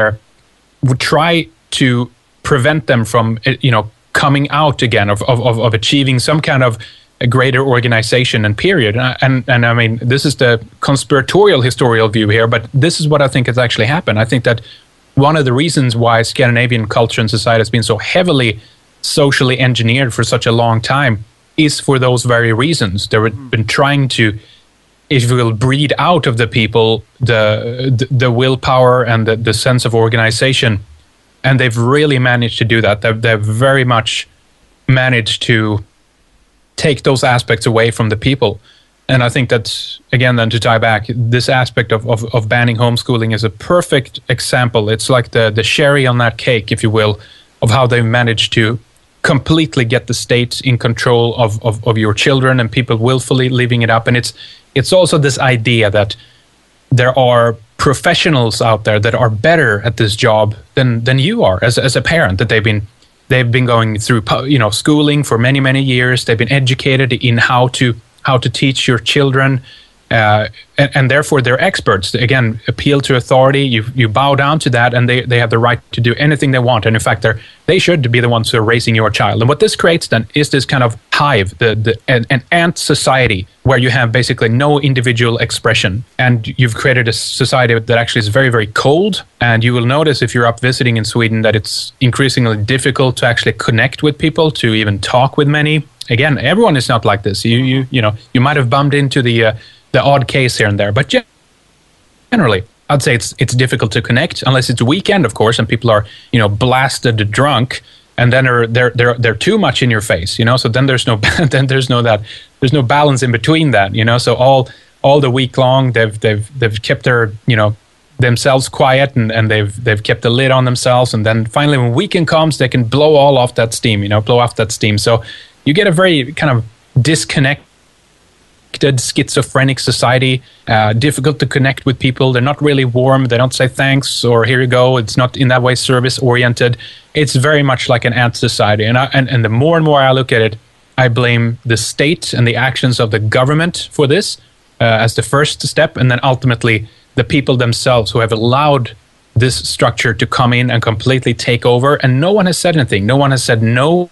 we try to prevent them from, coming out again of achieving some kind of a greater organization and period. And I mean, this is the conspiratorial historical view here, but this is what I think has actually happened. I think that one of the reasons why Scandinavian culture and society has been so heavily socially engineered for such a long time is for those very reasons. They've been trying to, if you will, breed out of the people the willpower and the sense of organization. And they've really managed to do that. They've very much managed to take those aspects away from the people. And I think that, again, then to tie back, this aspect of banning homeschooling is a perfect example. It's like the cherry on that cake, if you will, of how they've managed to completely get the state in control of your children and people willfully leaving it up. And it's also this idea that there are professionals out there that are better at this job than you are as a parent, that they've been going through schooling for many years. They've been educated in how to teach your children, and therefore they're experts. Again, appeal to authority. You bow down to that, and they have the right to do anything they want. And in fact, they should be the ones who are raising your child. And what this creates then is this kind of hive, an ant society, where you have basically no individual expression. And you've created a society that actually is very, very cold. And you will notice if you're up visiting in Sweden that it's increasingly difficult to actually connect with people, to even talk with many. Again, everyone is not like this. You might have bumped into the odd case here and there, but generally, I'd say it's difficult to connect unless it's a weekend, of course, and people are blasted drunk, and then they're too much in your face, So then there's no balance in between that, So all the week long they've kept their themselves quiet and they've kept the lid on themselves, and then finally when weekend comes they can blow off that steam. So you get a very kind of disconnected, schizophrenic society, difficult to connect with people. They're not really warm. They don't say thanks or here you go. It's not in that way service oriented. It's very much like an ant society. And the more and more I look at it, I blame the state and the actions of the government for this as the first step, and then ultimately the people themselves who have allowed this structure to come in and completely take over. And no one has said anything. No one has said no.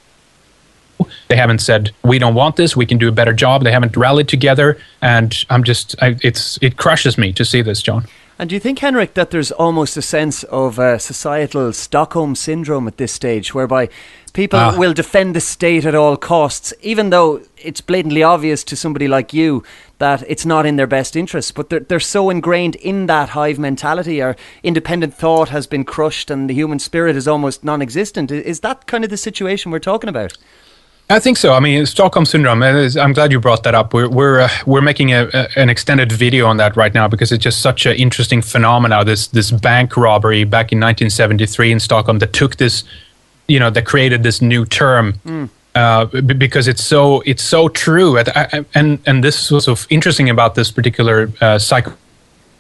They haven't said, we don't want this, we can do a better job. They haven't rallied together. And it crushes me to see this, John. And do you think, Henrik, that there's almost a sense of societal Stockholm syndrome at this stage, whereby people will defend the state at all costs, even though it's blatantly obvious to somebody like you that it's not in their best interests, but they're so ingrained in that hive mentality, or independent thought has been crushed and the human spirit is almost non-existent? Is that kind of the situation we're talking about? I think so. I mean, Stockholm syndrome. I'm glad you brought that up. We're making an extended video on that right now because it's just such an interesting phenomenon. This bank robbery back in 1973 in Stockholm that took this, that created this new term because it's so true. And this was so interesting about this particular cycle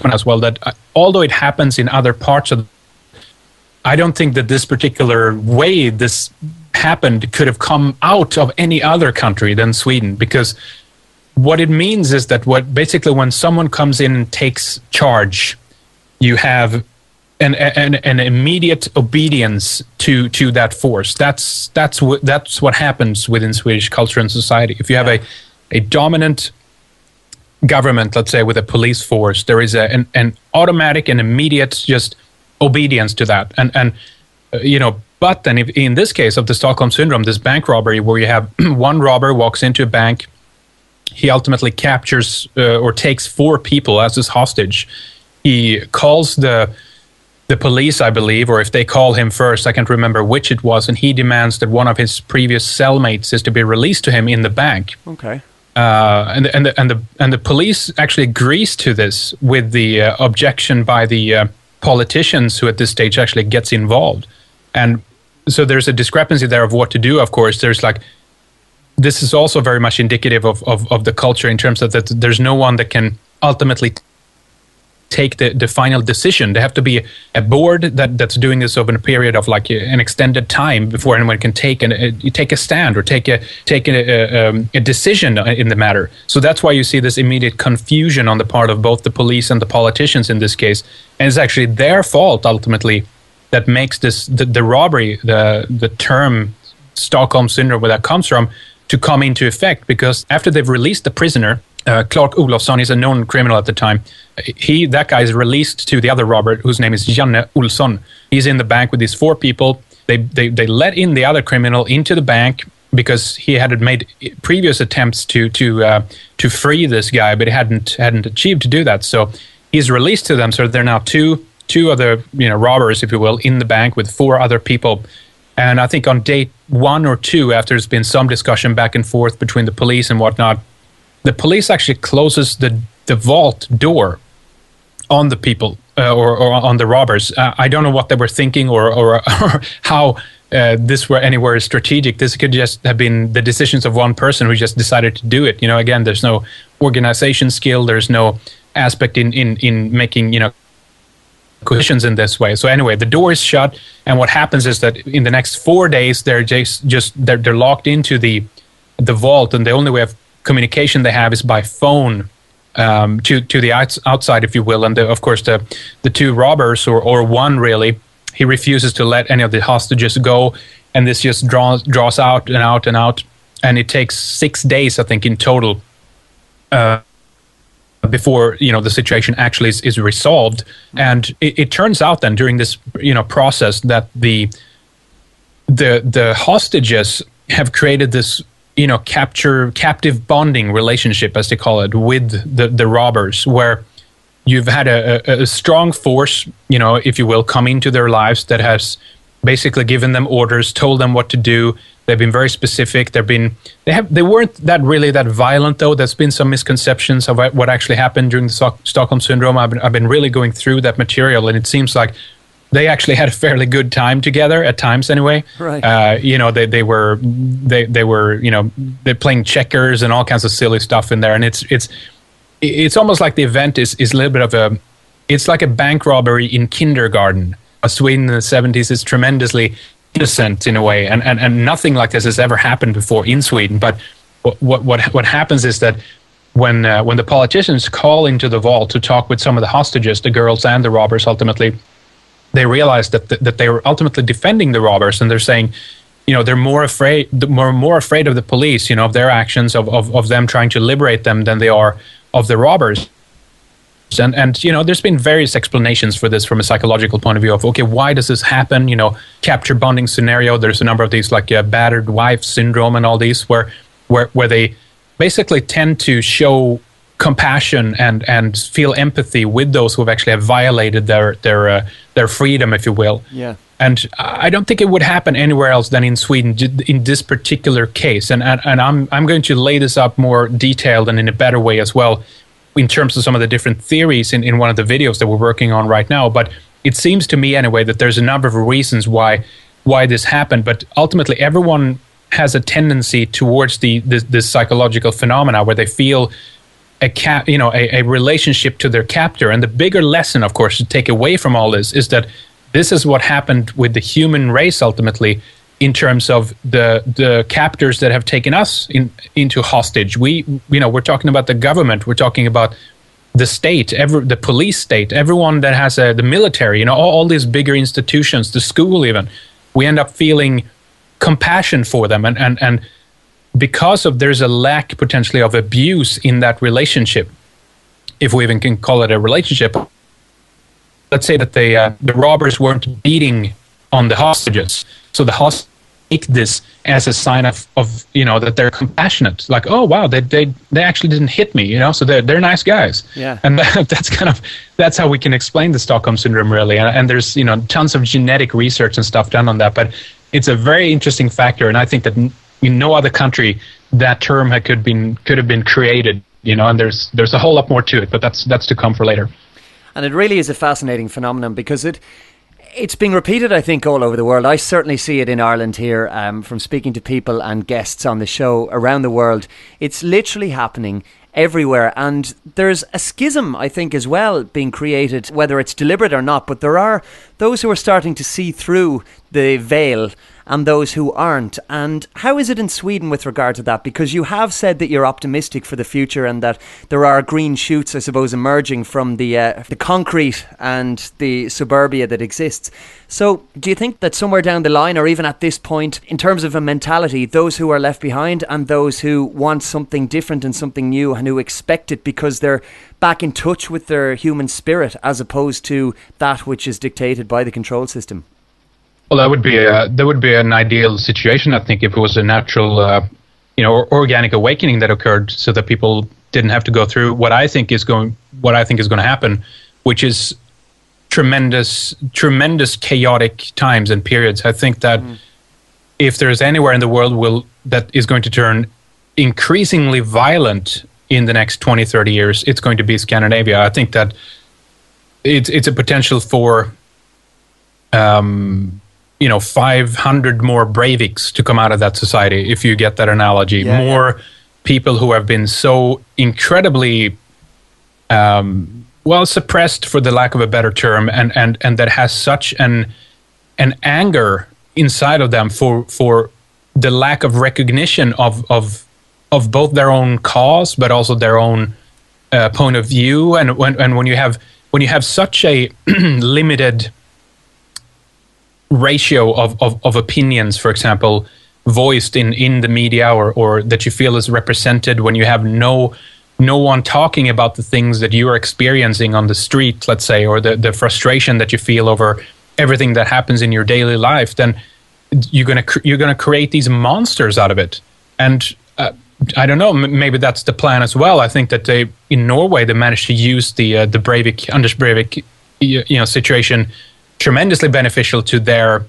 as well, that although it happens in other parts of, I don't think that this particular way this happened could have come out of any other country than Sweden, because what it means is that when someone comes in and takes charge, you have an immediate obedience to that force. That's what happens within Swedish culture and society. If you have a dominant government, let's say with a police force, there is an automatic and immediate just obedience to that, and But then in this case of the Stockholm syndrome, this bank robbery where you have one robber walks into a bank, he ultimately captures or takes 4 people as his hostage. He calls the police, I believe, or if they call him first, I can't remember which it was, and he demands that one of his previous cellmates is to be released to him in the bank. Okay. And the police actually agrees to this with the objection by the politicians who at this stage actually gets involved. And so there's a discrepancy there of what to do. Of course, there's like this is also very much indicative of the culture in terms of that there's no one that can ultimately take the final decision. There have to be a board that's doing this over a period of like an extended time before anyone can take a stand or take a decision in the matter. So that's why you see this immediate confusion on the part of both the police and the politicians in this case, and it's actually their fault ultimately that makes this the robbery, the term Stockholm syndrome, where that comes from, to come into effect, because after they've released the prisoner, Clark Olofsson is a known criminal at the time. That guy is released to the other robber, whose name is Janne Olsson. He's in the bank with these 4 people. They let in the other criminal into the bank because he had made previous attempts to free this guy, but he hadn't achieved to do that. So he's released to them. So they're now two other robbers, if you will, in the bank with 4 other people. And I think on day 1 or 2, after there's been some discussion back and forth between the police and whatnot, the police actually closes the vault door on the people or on the robbers. I don't know what they were thinking or how this were anywhere strategic. This could just have been the decisions of one person who just decided to do it. Again, there's no organization skill. There's no aspect in making coalitions in this way. So anyway, the door is shut, and what happens is that in the next 4 days they're they're locked into the vault, and the only way of communication they have is by phone to the outside, if you will. And of course the 2 robbers, or one really, he refuses to let any of the hostages go, and this just draws out and out and out, and it takes 6 days, I think, in total before the situation actually is resolved. And it turns out then during this process that the hostages have created this captive bonding relationship, as they call it, with the robbers, where you've had a strong force, if you will, come into their lives that has basically given them orders, told them what to do. They've been very specific. They weren't that violent, though. There's been some misconceptions of what actually happened during the Stockholm syndrome. I've been really going through that material, and it seems like they actually had a fairly good time together at times, anyway. Right. They were they're playing checkers and all kinds of silly stuff in there, and it's almost like the event is a little bit of it's like a bank robbery in kindergarten. Sweden in the 70s is tremendously innocent in a way, and nothing like this has ever happened before in Sweden. But what happens is that when the politicians call into the vault to talk with some of the hostages, the girls and the robbers, ultimately, they realize that they were ultimately defending the robbers, and they're saying, they're more afraid of the police, of their actions, of them trying to liberate them, than they are of the robbers. And there's been various explanations for this from a psychological point of view of, okay, why does this happen? Capture bonding scenario. There's a number of these, like battered wife syndrome and all these, where they basically tend to show compassion and feel empathy with those who have actually violated their freedom, if you will. Yeah. And I don't think it would happen anywhere else than in Sweden in this particular case. And I'm going to lay this up more detailed and in a better way as well, in terms of some of the different theories in one of the videos that we're working on right now. But it seems to me anyway that there's a number of reasons why this happened. But ultimately, everyone has a tendency towards this psychological phenomena where they feel a relationship to their captor. And the bigger lesson, of course, to take away from all this is that this is what happened with the human race ultimately, in terms of the captors that have taken us into hostage. We're talking about the government. We're talking about the state, the police state, everyone that has the military. All these bigger institutions, the school even. We end up feeling compassion for them, and because there's a lack potentially of abuse in that relationship, if we even can call it a relationship. Let's say that the robbers weren't beating on the hostages, so the hostages take this as a sign of that they're compassionate, like, oh wow, they actually didn't hit me, so they're nice guys. Yeah. And that's how we can explain the Stockholm syndrome, really. And there's tons of genetic research and stuff done on that, but it's a very interesting factor, and I think that in no other country that term could have been created, and there's a whole lot more to it, but that's to come for later. And it really is a fascinating phenomenon, because It's being repeated, I think, all over the world. I certainly see it in Ireland here, from speaking to people and guests on the show around the world. It's literally happening everywhere, and there's a schism, I think, as well being created, whether it's deliberate or not, but there are those who are starting to see through the veil and those who aren't. And how is it in Sweden with regard to that? Because you have said that you're optimistic for the future and that there are green shoots, I suppose, emerging from the concrete and the suburbia that exists. So do you think that somewhere down the line, or even at this point, in terms of a mentality, those who are left behind and those who want something different and something new and who expect it because they're back in touch with their human spirit as opposed to that which is dictated by the control system? Well, that would be an ideal situation, I think, if it was a natural, organic awakening that occurred, so that people didn't have to go through what I think is going to happen, which is tremendous chaotic times and periods. I think that if there's anywhere in the world that is going to turn increasingly violent in the next 20, 30 years, it's going to be Scandinavia. I think that it's a potential for 500 more Breiviks to come out of that society, if you get that analogy. More people who have been so incredibly suppressed, for the lack of a better term, and that has such an anger inside of them for the lack of recognition of both their own cause but also their own point of view. And when you have such a limited ratio of opinions, for example, voiced in the media, or that you feel is represented, when you have no one talking about the things that you are experiencing on the street, let's say, or the frustration that you feel over everything that happens in your daily life, then you're gonna create these monsters out of it. And I don't know, maybe that's the plan as well. I think that in Norway they managed to use the Breivik, Anders Breivik, situation tremendously beneficial to their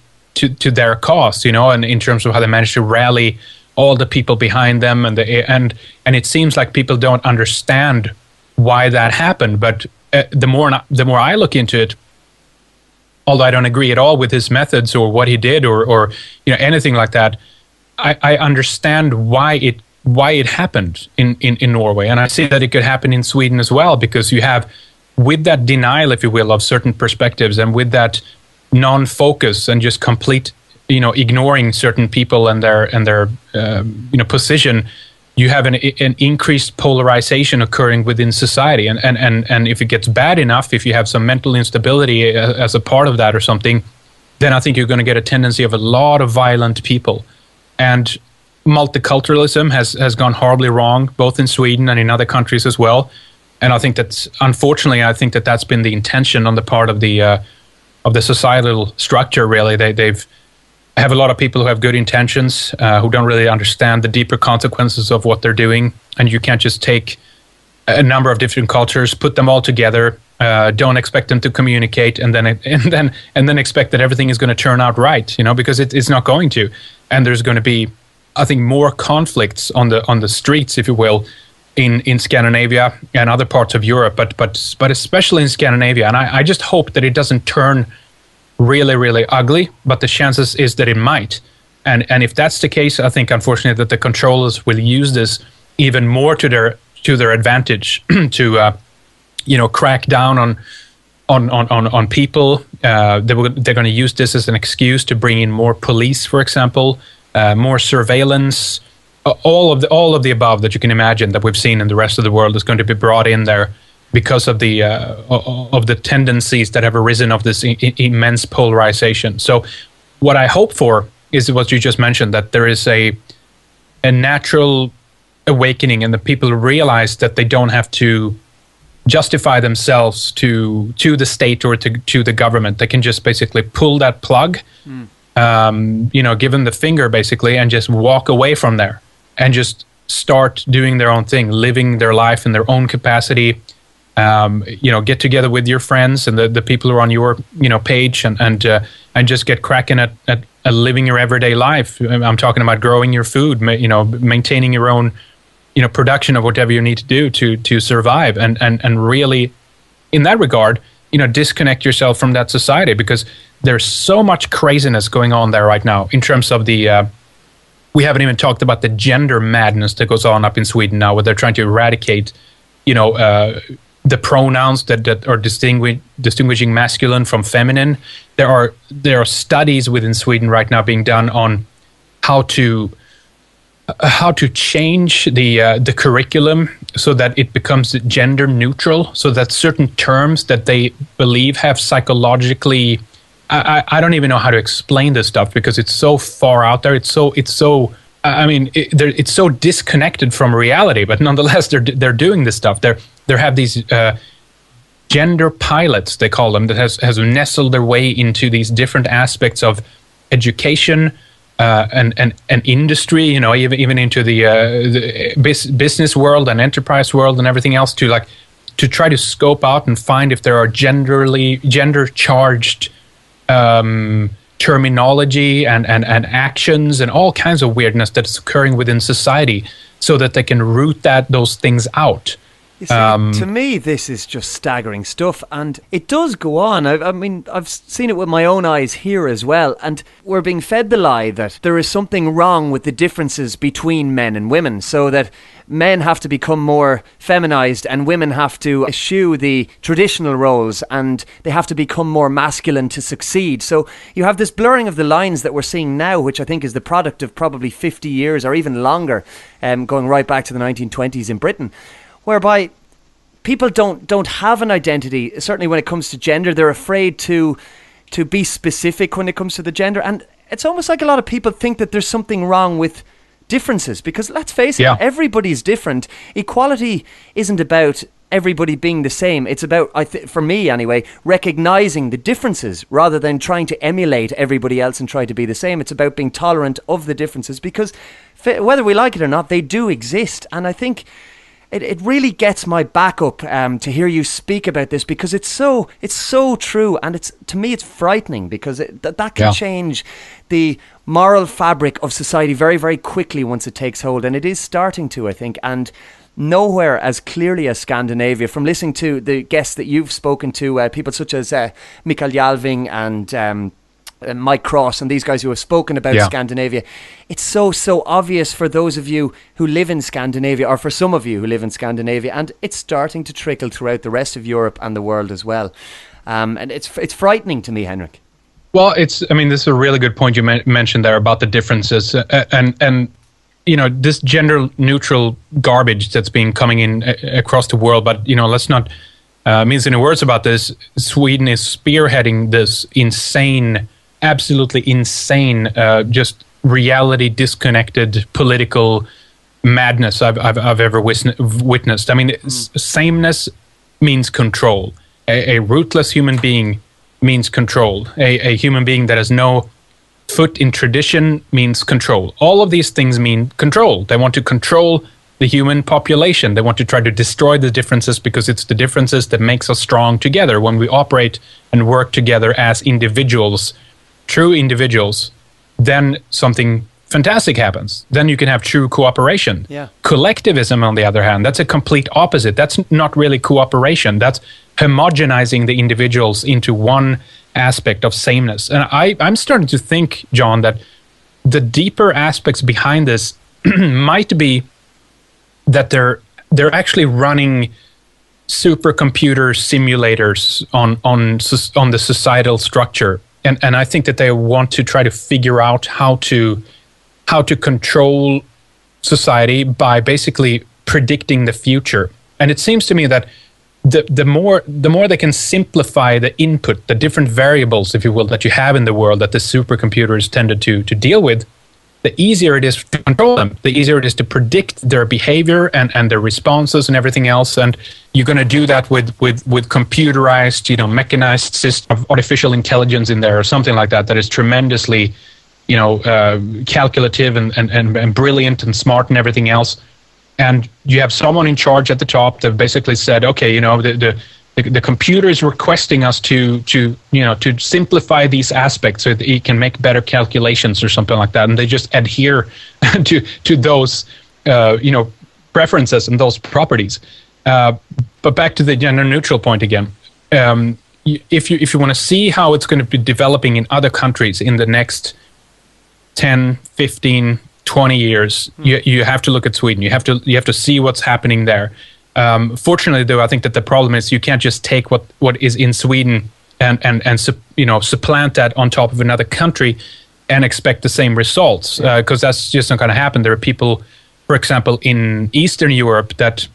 cause, and in terms of how they managed to rally all the people behind them, and it seems like people don't understand why that happened. But the more I look into it, although I don't agree at all with his methods or what he did or anything like that, I understand why it happened in Norway, and I see that it could happen in Sweden as well, because you have, with that denial, if you will, of certain perspectives, and with that non-focus and just complete, ignoring certain people and their position, you have an increased polarization occurring within society. And if it gets bad enough, if you have some mental instability as a part of that or something, then I think you're going to get a tendency of a lot of violent people. And multiculturalism has gone horribly wrong, both in Sweden and in other countries as well. And I think that's that's been the intention on the part of the societal structure. Really, they have a lot of people who have good intentions, who don't really understand the deeper consequences of what they're doing. And you can't just take a number of different cultures, put them all together, don't expect them to communicate, and then expect that everything is going to turn out right. Because it's not going to. And there's going to be, I think, more conflicts on the streets, if you will, in Scandinavia and other parts of Europe, but especially in Scandinavia. And I just hope that it doesn't turn really, really ugly, but the chances is that it might. And if that's the case, I think, unfortunately, that the controllers will use this even more to their advantage to crack down on people. They're going to use this as an excuse to bring in more police, for example, more surveillance. All of the above that you can imagine that we've seen in the rest of the world is going to be brought in there because of the tendencies that have arisen of this immense polarization. So what I hope for is what you just mentioned, that there is a natural awakening, and that people realize that they don't have to justify themselves to the state or to the government. They can just basically pull that plug, give them the finger basically, and just walk away from there. And just start doing their own thing, living their life in their own capacity. Get together with your friends and the people who are on your page, and just get cracking at living your everyday life. I'm talking about growing your food, maintaining your own production of whatever you need to do to survive, and really, in that regard, disconnect yourself from that society, because there's so much craziness going on there right now in terms of the. We haven't even talked about the gender madness that goes on up in Sweden now, where they're trying to eradicate, the pronouns that are distinguishing masculine from feminine. There are studies within Sweden right now being done on how to change the curriculum so that it becomes gender neutral, so that certain terms that they believe have psychologically, I don't even know how to explain this stuff because it's so far out there. It's so disconnected from reality. But nonetheless, they're doing this stuff. They have these gender pilots, they call them, that has nestled their way into these different aspects of education and industry. Even into the business world and enterprise world and everything else to try to scope out and find if there are gender charged terminology and actions and all kinds of weirdness that's occurring within society, so that they can root those things out. You see, to me, this is just staggering stuff, and it does go on. I mean, I've seen it with my own eyes here as well, and we're being fed the lie that there is something wrong with the differences between men and women, so that men have to become more feminized and women have to eschew the traditional roles and they have to become more masculine to succeed. So you have this blurring of the lines that we're seeing now, which I think is the product of probably 50 years or even longer, going right back to the 1920s in Britain, whereby people don't have an identity. Certainly when it comes to gender, they're afraid to be specific when it comes to the gender. And it's almost like a lot of people think that there's something wrong with differences, because let's face it, everybody's different. Equality isn't about everybody being the same. It's about, for me anyway, recognizing the differences rather than trying to emulate everybody else and try to be the same. It's about being tolerant of the differences, because whether we like it or not, they do exist. And I think it really gets my back up to hear you speak about this, because it's so true, and to me it's frightening, because that can change the moral fabric of society very, very quickly once it takes hold, and it is starting to, I think, and nowhere as clearly as Scandinavia. From listening to the guests that you've spoken to, people such as Mikael Jalving and Mike Cross and these guys who have spoken about Scandinavia, it's so obvious for those of you who live in Scandinavia, or for some of you who live in Scandinavia, and it's starting to trickle throughout the rest of Europe and the world as well. And it's frightening to me, Henrik. Well, this is a really good point you mentioned there about the differences and this gender neutral garbage that's been coming in across the world. But let's not mince any words about this. Sweden is spearheading this absolutely insane, just reality disconnected political madness I've ever witnessed. I mean, sameness means control. A rootless human being means control. A human being that has no foot in tradition means control. All of these things mean control. They want to control the human population. They want to try to destroy the differences, because it's the differences that makes us strong together. When we operate and work together as individuals, true individuals, then something fantastic happens. Then you can have true cooperation. Yeah. Collectivism, on the other hand, that's a complete opposite. That's not really cooperation. That's homogenizing the individuals into one aspect of sameness. And I'm starting to think, John, that the deeper aspects behind this might be that they're actually running supercomputer simulators on the societal structure. And I think that they want to try to figure out how to control society by basically predicting the future. And it seems to me that the more they can simplify the input, the different variables, if you will, that you have in the world that the supercomputers tended to deal with, the easier it is to control them, the easier it is to predict their behavior and their responses and everything else. And you're going to do that with computerized, mechanized system of artificial intelligence in there, or something like that is tremendously, calculative and brilliant and smart and everything else. And you have someone in charge at the top that basically said, okay, the computer is requesting us to simplify these aspects so that it can make better calculations or something like that, and they just adhere to those preferences and those properties. But back to the gender neutral point again. if you want to see how it's going to be developing in other countries in the next 10, 15, 20 years, you have to look at Sweden. You have to see what's happening there. Fortunately, though, I think that the problem is you can't just take what is in Sweden and supplant that on top of another country and expect the same results, because that's just not going to happen. There are people, for example, in Eastern Europe that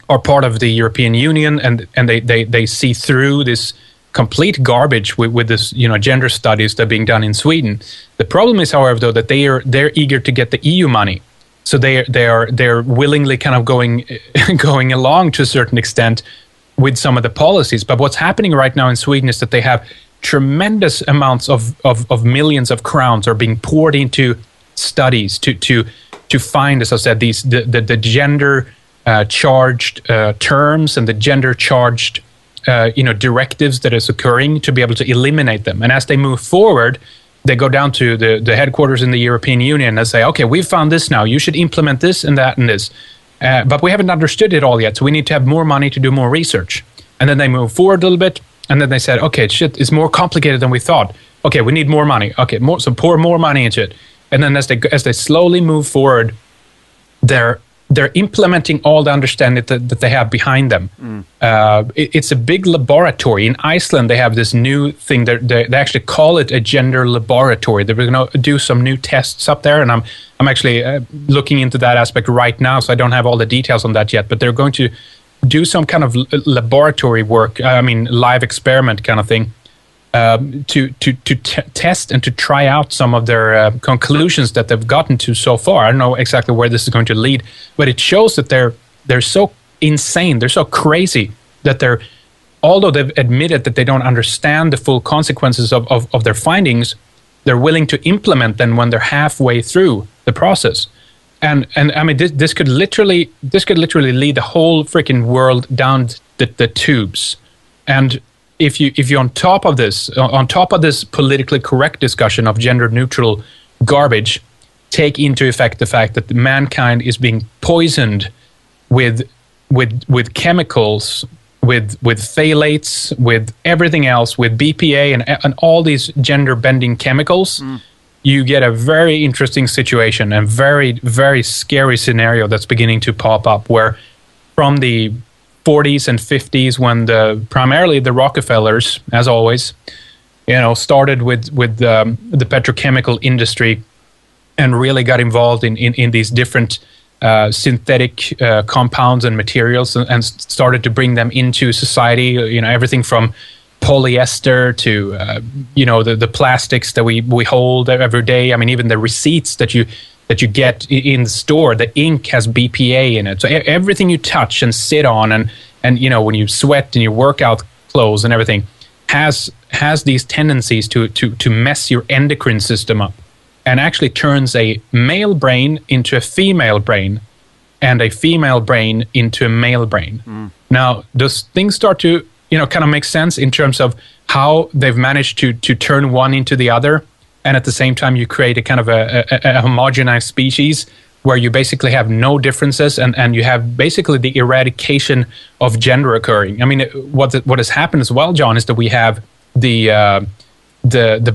are part of the European Union, and they see through this complete garbage with this gender studies that are being done in Sweden. The problem is, however, though, that they're eager to get the EU money, so they're willingly kind of going along to a certain extent with some of the policies. But what's happening right now in Sweden is that they have tremendous amounts of millions of crowns are being poured into studies to find, as I said, the gender charged terms and the gender charged directives that is occurring, to be able to eliminate them. And as they move forward, they go down to the headquarters in the European Union and say, okay, we've found this now. You should implement this and that and this. But we haven't understood it all yet, so we need to have more money to do more research. And then they move forward a little bit, and then they said, okay, shit, it's more complicated than we thought. Okay, we need more money. Okay, so pour more money into it. And then as they slowly move forward, they're implementing all the understanding that they have behind them. It's a big laboratory. In Iceland, they have this new thing. They actually call it a gender laboratory. They're going to do some new tests up there, and I'm actually looking into that aspect right now, so I don't have all the details on that yet. But they're going to do some kind of laboratory work, live experiment kind of thing, to test and to try out some of their conclusions that they've gotten to so far. I don't know exactly where this is going to lead, but it shows that they're so insane, they're so crazy that although they've admitted that they don't understand the full consequences of their findings, they're willing to implement them when they're halfway through the process. And I mean, this could literally lead the whole freaking world down the tubes. And if you're on top of this politically correct discussion of gender neutral garbage, take into effect the fact that mankind is being poisoned with chemicals, with phthalates, with everything else, with BPA and all these gender bending chemicals, you get a very interesting situation and very, very scary scenario that's beginning to pop up, where from the 40s and 50s, when primarily the Rockefellers, as always, started with the petrochemical industry and really got involved in these different synthetic compounds and materials and started to bring them into society. Everything from polyester to the plastics that we hold every day. I mean, even the receipts that you get in the store, the ink has BPA in it. So everything you touch and sit on and when you sweat in your workout clothes and everything has these tendencies to mess your endocrine system up, and actually turns a male brain into a female brain and a female brain into a male brain. Now, those things start to kind of make sense in terms of how they've managed to turn one into the other. And at the same time, you create a kind of a homogenized species where you basically have no differences, and you have basically the eradication of gender occurring. I mean, what has happened as well, John, is that we have the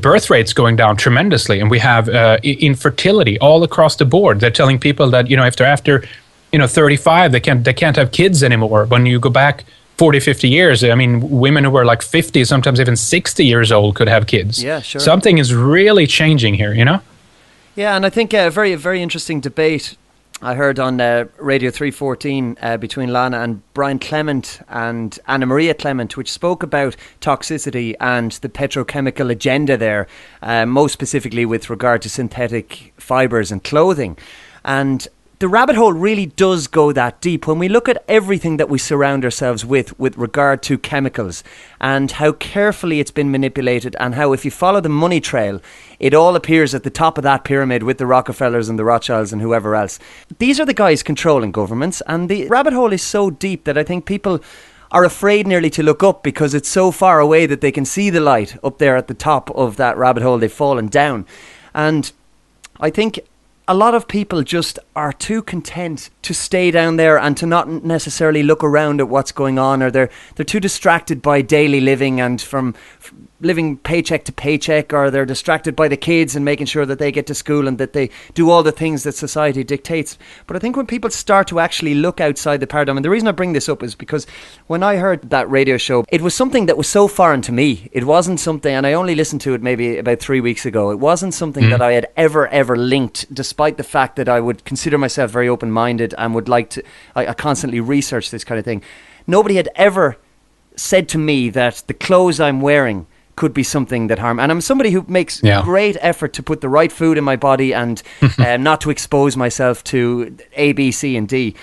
birth rates going down tremendously, and we have infertility all across the board. They're telling people that if they're after 35, they can't have kids anymore. When you go back 40, 50 years, I mean, women who were like 50, sometimes even 60 years old could have kids. Yeah, sure. Something is really changing here, Yeah, and I think a very, very interesting debate I heard on Radio 314 between Lana and Brian Clement and Anna Maria Clement, which spoke about toxicity and the petrochemical agenda there, most specifically with regard to synthetic fibres and clothing. And the rabbit hole really does go that deep when we look at everything that we surround ourselves with regard to chemicals and how carefully it's been manipulated, and how if you follow the money trail, it all appears at the top of that pyramid with the Rockefellers and the Rothschilds and whoever else. These are the guys controlling governments, and the rabbit hole is so deep that I think people are afraid nearly to look up because it's so far away that they can see the light up there at the top of that rabbit hole they've fallen down. And I think a lot of people just are too content to stay down there and to not necessarily look around at what's going on, or they're too distracted by daily living and from living paycheck to paycheck, or they're distracted by the kids and making sure that they get to school and that they do all the things that society dictates. But I think when people start to actually look outside the paradigm, and the reason I bring this up is because when I heard that radio show, it was something that was so foreign to me. It wasn't something, and I only listened to it maybe about 3 weeks ago. It wasn't something that I had ever linked, despite the fact that I would consider myself very open-minded and would like to, I constantly research this kind of thing. Nobody had ever said to me that the clothes I'm wearing could be something that harm. And I'm somebody who makes great effort to put the right food in my body and not to expose myself to A, B, C, and D.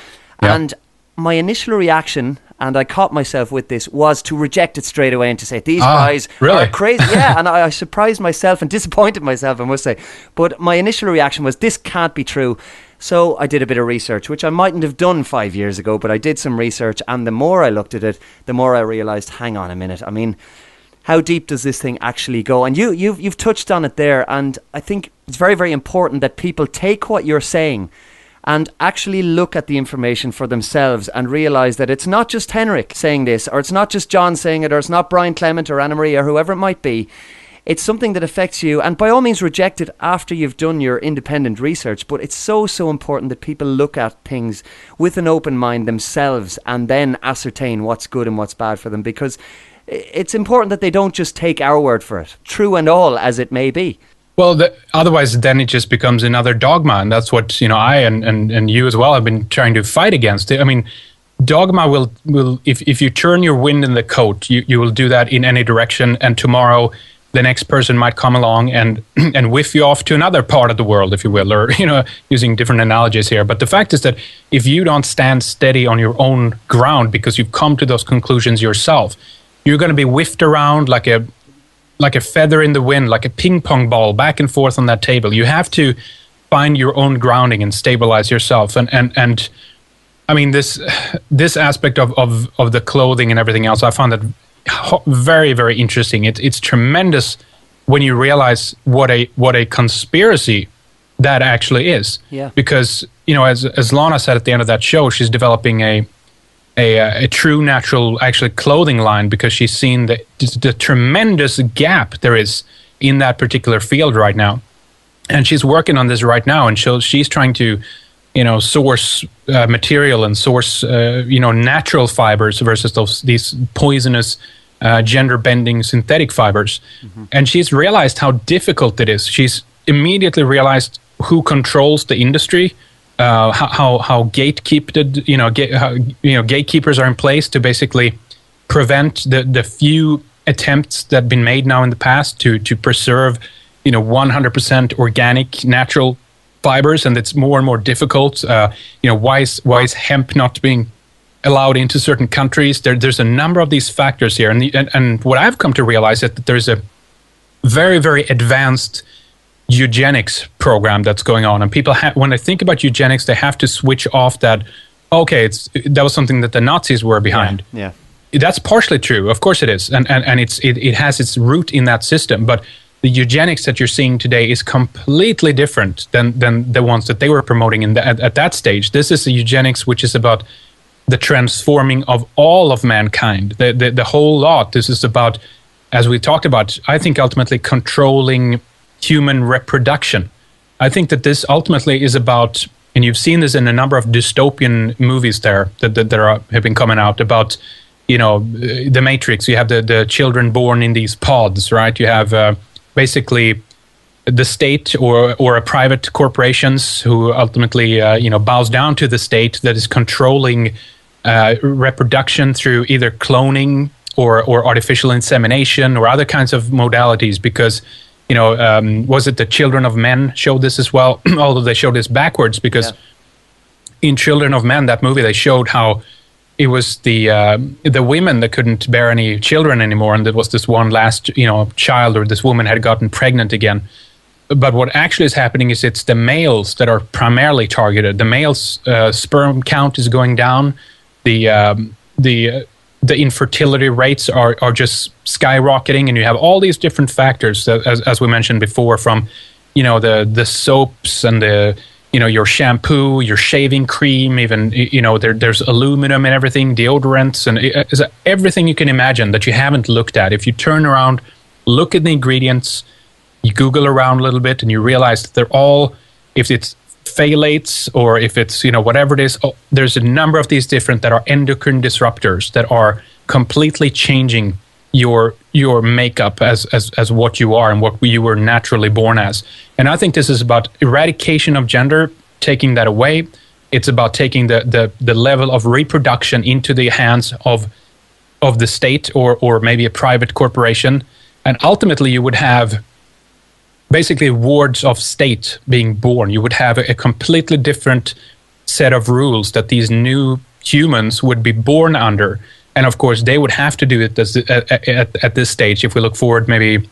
Yeah. And my initial reaction, and I caught myself with this, was to reject it straight away and to say, these guys are crazy. Yeah, and I surprised myself and disappointed myself, I must say. But my initial reaction was, this can't be true. So I did a bit of research, which I mightn't have done 5 years ago, but I did some research, and the more I looked at it, the more I realised, hang on a minute, I mean, how deep does this thing actually go? And you've touched on it there, and I think it's very, very important that people take what you're saying and actually look at the information for themselves and realise that it's not just Henrik saying this, or it's not just John saying it, or it's not Brian Clement or Anna Marie or whoever it might be. It's something that affects you, and by all means reject it after you've done your independent research. But it's so important that people look at things with an open mind themselves and then ascertain what's good and what's bad for them, because it's important that they don't just take our word for it, true and all as it may be. Well, otherwise then it just becomes another dogma, and that's what I and you as well have been trying to fight against. I mean, dogma will if you turn your wind in the coat, you will do that in any direction, and tomorrow the next person might come along and whiff you off to another part of the world, if you will, or using different analogies here. But the fact is that if you don't stand steady on your own ground because you've come to those conclusions yourself, you're going to be whiffed around like a feather in the wind, like a ping pong ball, back and forth on that table. You have to find your own grounding and stabilize yourself. And I mean, this aspect of the clothing and everything else, I found that very, very interesting. It's tremendous when you realize what a conspiracy that actually is. Yeah. Because as Lana said at the end of that show, she's developing a true natural actually clothing line because she's seen the tremendous gap there is in that particular field right now, and she's working on this right now, and she's trying to source material and source natural fibers versus these poisonous gender bending synthetic fibers. Mm-hmm. And she's realized how difficult it is. She's immediately realized who controls the industry, how gatekeepers are in place to basically prevent the few attempts that have been made now in the past to preserve 100% organic natural fibers, and it's more and more difficult. Why is hemp not being allowed into certain countries? There's a number of these factors here, and what I've come to realize is that there's a very, very advanced eugenics program that's going on, and people when they think about eugenics, they have to switch off that. Okay, that was something that the Nazis were behind. Yeah. That's partially true, of course it is, and it has its root in that system. But the eugenics that you're seeing today is completely different than the ones that they were promoting at that stage. This is a eugenics which is about the transforming of all of mankind, the whole lot. This is about, as we talked about, I think ultimately controlling human reproduction. I think that this ultimately is about, and you've seen this in a number of dystopian movies that have been coming out about, the Matrix. You have the children born in these pods, right? You have basically the state or a private corporations who ultimately bows down to the state that is controlling reproduction through either cloning or artificial insemination or other kinds of modalities. Because was it the Children of Men showed this as well? Although they showed this backwards, because in Children of Men, that movie, they showed how it was the women that couldn't bear any children anymore, and there was this one last child, or this woman had gotten pregnant again. But what actually is happening is it's the males that are primarily targeted. The males' sperm count is going down. The infertility rates are just skyrocketing, and you have all these different factors that, as we mentioned before, from the soaps and the your shampoo, your shaving cream, even, there's aluminum and everything, deodorants, and everything you can imagine that you haven't looked at. If you turn around, look at the ingredients, you Google around a little bit, and you realize that they're all, if it's phthalates or if it's, whatever it is, there's a number of these different that are endocrine disruptors that are completely changing your makeup as what you are and what you were naturally born as. And I think this is about eradication of gender, taking that away. It's about taking the level of reproduction into the hands of the state or maybe a private corporation. And ultimately you would have basically wards of state being born. You would have a completely different set of rules that these new humans would be born under. And of course, they would have to do it at this stage. If we look forward maybe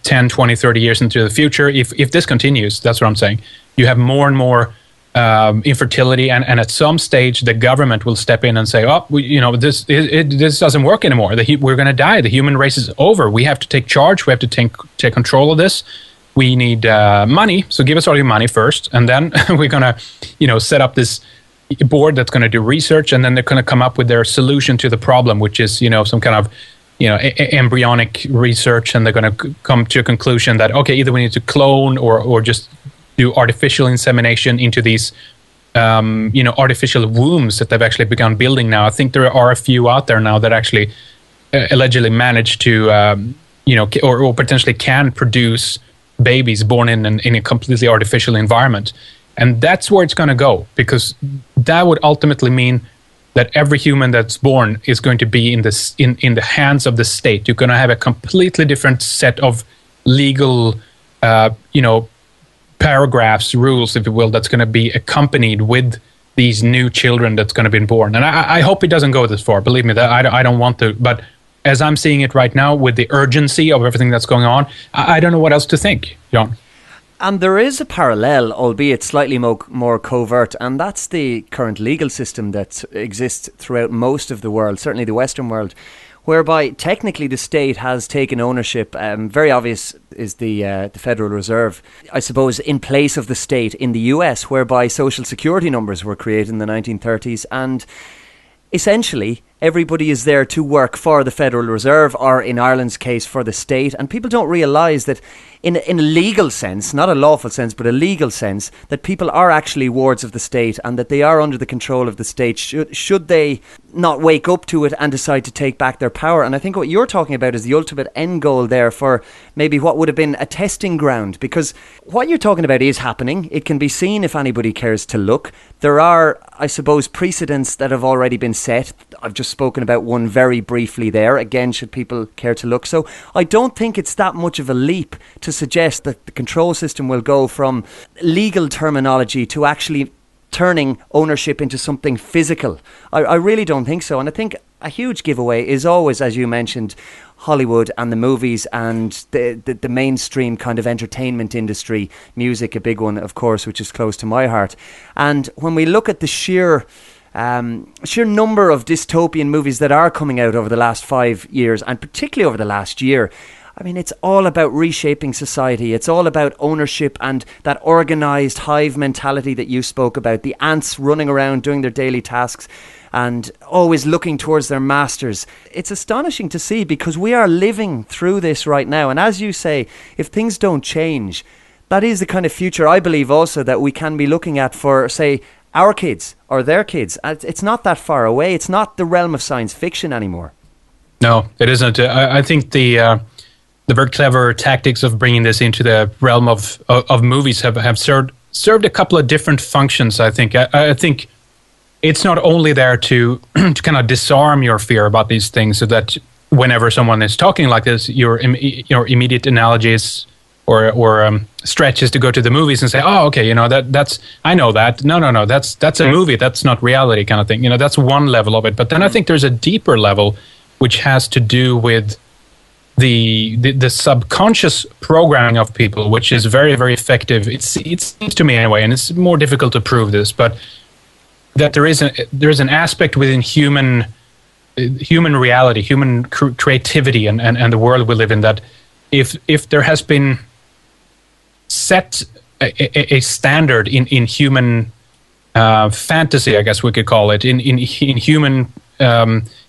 10, 20, 30 years into the future, if this continues, that's what I'm saying. You have more and more infertility, and at some stage, the government will step in and say, this doesn't work anymore. We're going to die. The human race is over. We have to take charge. We have to take control of this. We need money, so give us all your money first, and then we're going to, set up this board that's going to do research, and then they're going to come up with their solution to the problem, which is, some kind of, embryonic research, and they're going to come to a conclusion that, okay, either we need to clone or just do artificial insemination into these, artificial wombs that they've actually begun building now. I think there are a few out there now that actually allegedly manage to, or potentially can produce babies born in a completely artificial environment. And that's where it's going to go, because that would ultimately mean that every human that's born is going to be in the hands of the state. You're going to have a completely different set of legal, paragraphs, rules, if you will, that's going to be accompanied with these new children that's going to be born. And I hope it doesn't go this far. Believe me, that I don't want to. But as I'm seeing it right now, with the urgency of everything that's going on, I don't know what else to think, John. And there is a parallel, albeit slightly more covert, and that's the current legal system that exists throughout most of the world, certainly the Western world, whereby technically the state has taken ownership. Very obvious is the Federal Reserve, I suppose, in place of the state in the US, whereby social security numbers were created in the 1930s, and essentially everybody is there to work for the Federal Reserve, or in Ireland's case for the state. And people don't realise that in a legal sense, not a lawful sense, but a legal sense, that people are actually wards of the state and that they are under the control of the state should they not wake up to it and decide to take back their power. And I think what you're talking about is the ultimate end goal there for maybe what would have been a testing ground, because what you're talking about is happening. It can be seen if anybody cares to look. There are, I suppose, precedents that have already been set. I've just spoken about one very briefly there, again, should people care to look. So I don't think it's that much of a leap to suggest that the control system will go from legal terminology to actually turning ownership into something physical. I really don't think so. And I think a huge giveaway is always, as you mentioned, Hollywood and the movies and the mainstream kind of entertainment industry. Music, a big one, of course, which is close to my heart. And when we look at the sheer number of dystopian movies that are coming out over the last 5 years, and particularly over the last year, I mean, it's all about reshaping society. It's all about ownership and that organised hive mentality that you spoke about. The ants running around doing their daily tasks and always looking towards their masters. It's astonishing to see, because we are living through this right now. And as you say, if things don't change, that is the kind of future, I believe, also that we can be looking at for, say, our kids or their kids. It's not that far away. It's not the realm of science fiction anymore. No, it isn't. I think the very clever tactics of bringing this into the realm of movies have served a couple of different functions. I think it's not only there to kind of disarm your fear about these things, so that whenever someone is talking like this, your immediate analogies or stretches to go to the movies and say, oh, okay, that's I know that. No, that's a movie. That's not reality, kind of thing. That's one level of it. But then I think there's a deeper level which has to do with the subconscious programming of people, which is very, very effective. It seems to me anyway, and it's more difficult to prove this, but that there is an aspect within human reality, human creativity, and the world we live in, that if there has been set a standard in human fantasy, I guess we could call it, in human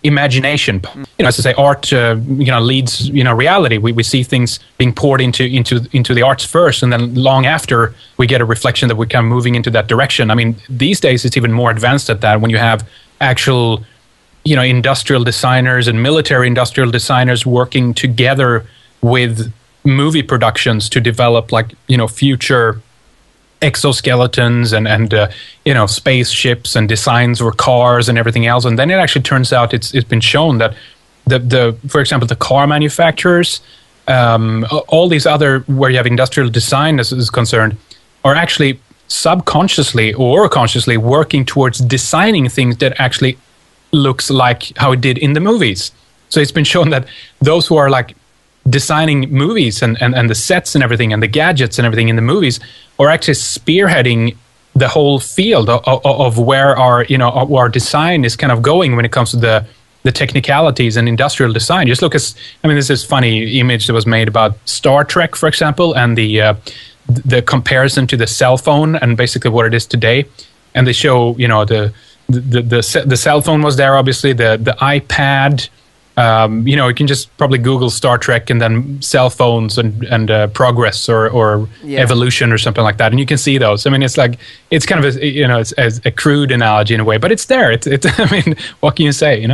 imagination. As I say, art leads reality. We see things being poured into the arts first, and then long after we get a reflection that we're kind of moving into that direction. I mean, these days it's even more advanced at that, when you have actual industrial designers and military industrial designers working together with movie productions to develop future exoskeletons and spaceships and designs for cars and everything else. And then it actually turns out it's been shown that for example, the car manufacturers, all these other where you have industrial design is concerned, are actually subconsciously or consciously working towards designing things that actually looks like how it did in the movies. So it's been shown that those who are designing movies and the sets and everything and the gadgets and everything in the movies are actually spearheading the whole field of where our design is kind of going when it comes to the technicalities and industrial design. Just look at, this is funny image that was made about Star Trek, for example, and the comparison to the cell phone and basically what it is today. And they show, the cell phone was there, obviously, the iPad. You can just probably Google Star Trek and then cell phones and progress or evolution or something like that, and you can see those. It's kind of it's a crude analogy in a way, but it's there. It's what can you say?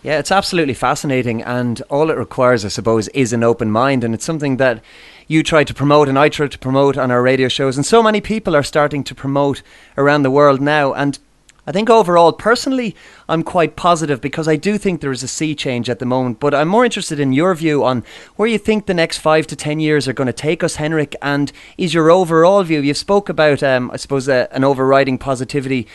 Yeah, it's absolutely fascinating, and all it requires, I suppose, is an open mind, and it's something that you try to promote and I try to promote on our radio shows, and so many people are starting to promote around the world now. And I think overall, personally, I'm quite positive, because I do think there is a sea change at the moment. But I'm more interested in your view on where you think the next 5 to 10 years are going to take us, Henrik, and is your overall view. You spoke about, I suppose, an overriding positivity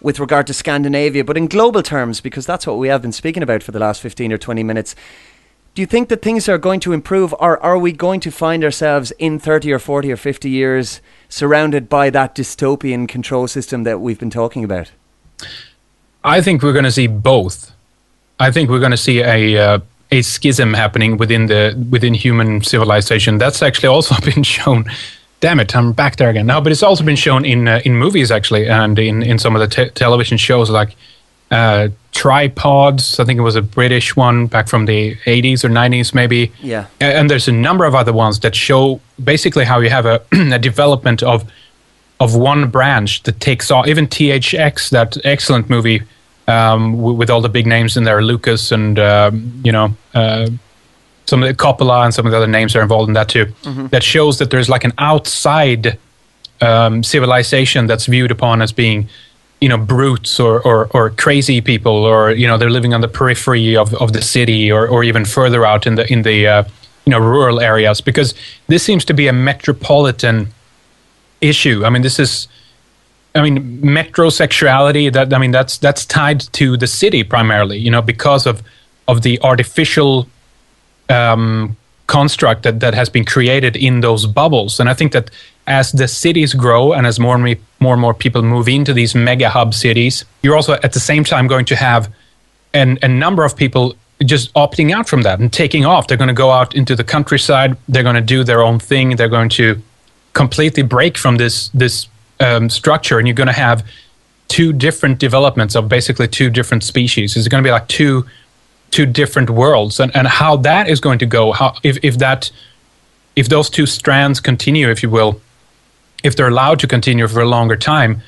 with regard to Scandinavia, but in global terms, because that's what we have been speaking about for the last 15 or 20 minutes. Do you think that things are going to improve, or are we going to find ourselves in 30 or 40 or 50 years surrounded by that dystopian control system that we've been talking about? I think we're going to see both. I think we're going to see a schism happening within human civilization. That's actually also been shown. Damn it, I'm back there again. No, but it's also been shown in movies, actually, and in some of the television shows, like Tripods. I think it was a British one back from the 80s or 90s, maybe. Yeah. And there's a number of other ones that show basically how you have a development of one branch that takes off. Even THX, that excellent movie with all the big names in there, Lucas and some of the Coppola and some of the other names are involved in that too. Mm-hmm. That shows that there's an outside civilization that's viewed upon as being, brutes or crazy people, or they're living on the periphery of the city or even further out in the rural areas, because this seems to be a metropolitan issue. Metrosexuality, that's tied to the city primarily, because of the artificial construct that has been created in those bubbles. And I think that as the cities grow and as more and more people move into these mega hub cities, you're also at the same time going to have a number of people just opting out from that and taking off. They're going to go out into the countryside. They're going to do their own thing. They're going to completely break from this structure, and you're going to have two different developments of basically two different species. It's going to be like two different worlds, and how that is going to go. How if those two strands continue, if you will, if they're allowed to continue for a longer time,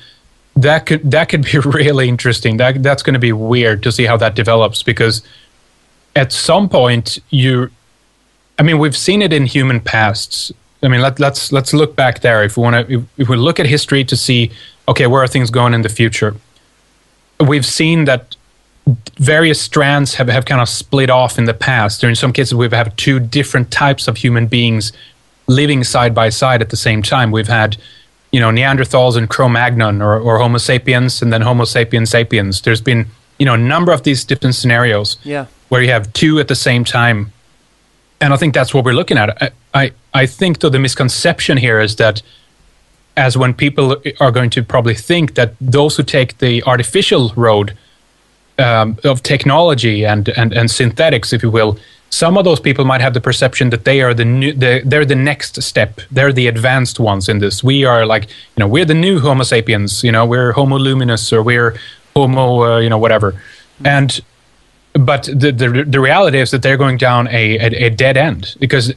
that could be really interesting. That's going to be weird to see how that develops, because at some point we've seen it in human pasts. Let's look back there. If we look at history to see, okay, where are things going in the future? We've seen that various strands have kind of split off in the past. Or in some cases, we've had two different types of human beings living side by side at the same time. We've had, Neanderthals and Cro-Magnon, or Homo sapiens, and then Homo sapiens sapiens. There's been, a number of these different scenarios where you have two at the same time. And I think that's what we're looking at. I think, though, the misconception here is that as when people are going to probably think that those who take the artificial road of technology and synthetics, if you will, some of those people might have the perception that they are they're the next step. They're the advanced ones in this. We are like, we're the new Homo sapiens. We're Homo luminous, or we're Homo, whatever. But the reality is that they're going down a dead end, because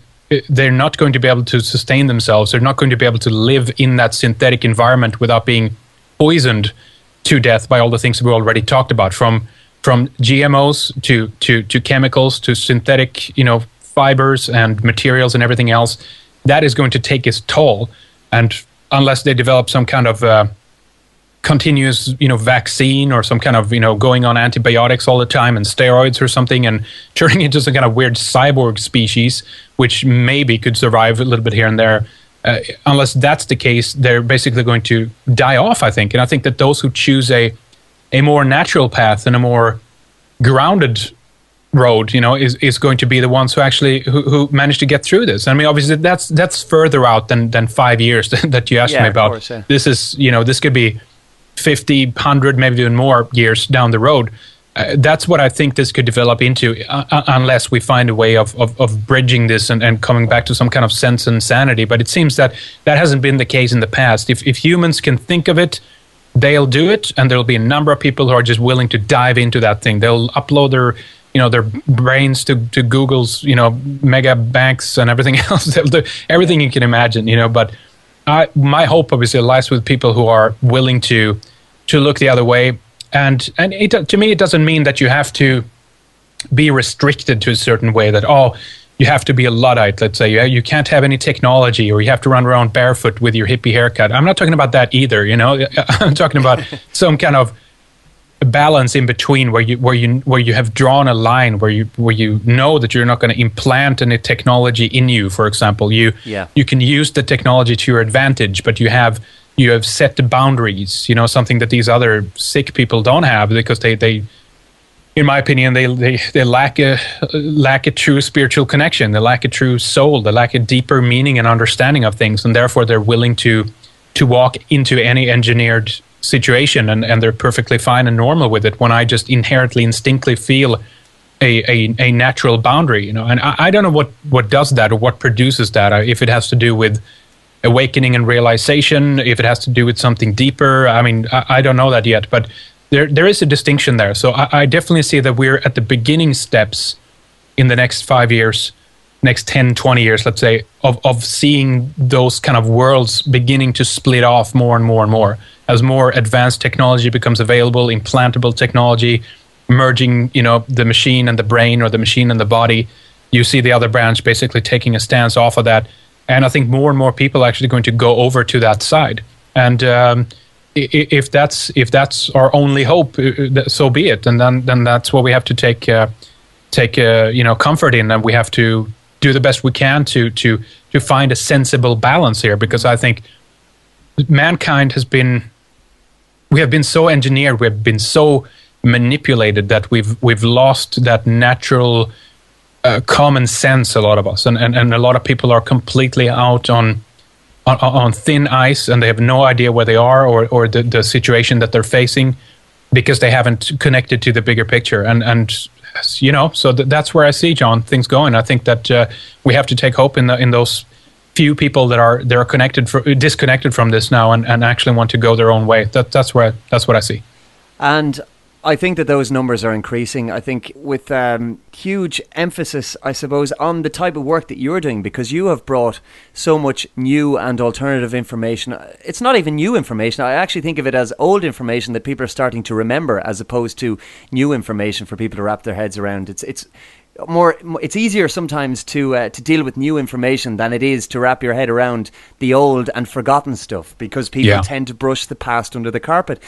they're not going to be able to sustain themselves. They're not going to be able to live in that synthetic environment without being poisoned to death by all the things that we already talked about, from GMOs to chemicals to synthetic, fibers and materials and everything else. That is going to take its toll, and unless they develop some kind of continuous, vaccine, or some kind of, going on antibiotics all the time and steroids or something, and turning into some kind of weird cyborg species, which maybe could survive a little bit here and there. Unless that's the case, they're basically going to die off, I think. And I think that those who choose a more natural path and a more grounded road, is going to be the ones who actually who manage to get through this. I mean, obviously that's further out than 5 years that you asked me about. Course, yeah. This is, this could be 50, 100, maybe even more years down the road. That's what I think this could develop into, unless we find a way of bridging this and coming back to some kind of sense and sanity. But it seems that hasn't been the case in the past. If humans can think of it, they'll do it, and there'll be a number of people who are just willing to dive into that thing. They'll upload their brains to Google's, mega banks and everything else. They'll do everything you can imagine, But my hope obviously lies with people who are willing to look the other way. And to me, it doesn't mean that you have to be restricted to a certain way, that, you have to be a Luddite, let's say. You can't have any technology, or you have to run around barefoot with your hippie haircut. I'm not talking about that either, I'm talking about some kind of balance in between, where you have drawn a line, where you know that you're not going to implant any technology in you. For example, you can use the technology to your advantage, but you have set the boundaries, something that these other sick people don't have, because they in my opinion, they lack a true spiritual connection. They lack a true soul. They lack a deeper meaning and understanding of things, and therefore they're willing to walk into any engineered situation, and they're perfectly fine and normal with it. When I just instinctively feel a natural boundary, and I don't know what does that, or what produces that. If it has to do with awakening and realization, if it has to do with something deeper, I mean, I don't know that yet, but there is a distinction there. So I definitely see that we're at the beginning steps in the next 5 years, next 10, 20 years, let's say, of seeing those kind of worlds beginning to split off more and more and more. As more advanced technology becomes available, implantable technology, merging, the machine and the brain, or the machine and the body, you see the other branch basically taking a stance off of that. And I think more and more people are actually going to go over to that side. And if that's our only hope, so be it. And then that's what we have to take comfort in, and we have to do the best we can to find a sensible balance here. Because I think mankind we have been so engineered, we have been so manipulated, that we've lost that natural common sense, a lot of us, and a lot of people are completely out on thin ice, and they have no idea where they are, or the situation that they're facing, because they haven't connected to the bigger picture. And so that's where I see, John, things going. I think that we have to take hope in those few people that are disconnected from this now, and actually want to go their own way. That's what I see. And I think that those numbers are increasing. I think with huge emphasis, I suppose, on the type of work that you're doing, because you have brought so much new and alternative information. It's not even new information. I actually think of it as old information that people are starting to remember, as opposed to new information for people to wrap their heads around. It's easier sometimes to deal with new information than it is to wrap your head around the old and forgotten stuff, because people tend to brush the past under the carpet.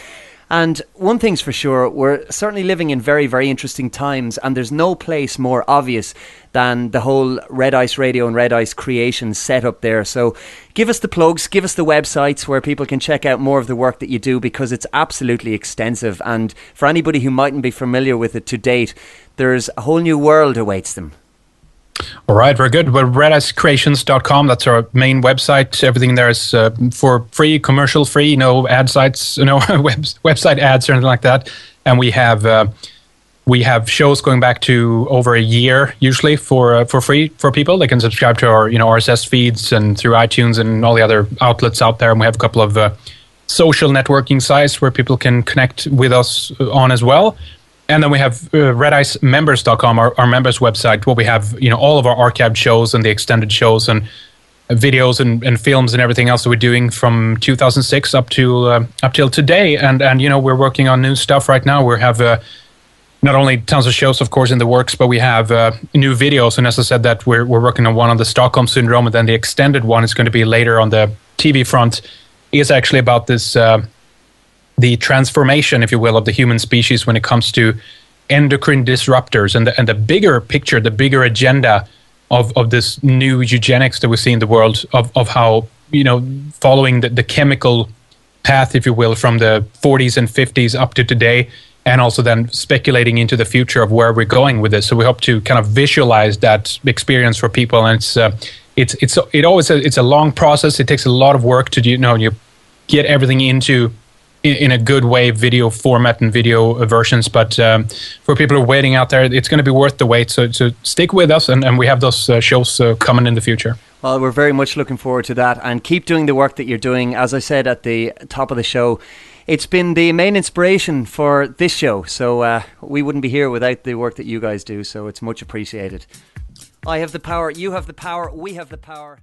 And one thing's for sure, we're certainly living in very, very interesting times, and there's no place more obvious than the whole Red Ice Radio and Red Ice Creations set up there. So give us the plugs, give us the websites where people can check out more of the work that you do, because it's absolutely extensive. And for anybody who mightn't be familiar with it to date, there's a whole new world awaits them. All right, very good. Well, redicecreations.com, that's our main website. Everything there is for free, commercial free, no ad sites, no website ads or anything like that. And we have We have shows going back to over a year, usually for free for people. They can subscribe to our RSS feeds and through iTunes and all the other outlets out there. And we have a couple of social networking sites where people can connect with us on as well. And then we have redicemembers.com, our members website, where we have all of our archived shows and the extended shows and videos and films and everything else that we're doing from 2006 up till today. And we're working on new stuff right now. We have not only tons of shows, of course, in the works, but we have new videos. And as I said, that we're working on one on the Stockholm syndrome, and then the extended one is going to be later on the TV front. Is actually about this the transformation, if you will, of the human species when it comes to endocrine disruptors and the bigger picture, the bigger agenda of this new eugenics that we see in the world of how following the chemical path, if you will, from the 40s and 50s up to today. And also then speculating into the future of where we're going with this. So we hope to kind of visualize that experience for people. And it's a long process. It takes a lot of work to you get everything into in a good way, video format and video versions. But for people who are waiting out there, it's going to be worth the wait. So stick with us, and we have those shows coming in the future. Well, we're very much looking forward to that, and keep doing the work that you're doing. As I said at the top of the show, it's been the main inspiration for this show, so we wouldn't be here without the work that you guys do, so it's much appreciated. I have the power, you have the power, we have the power.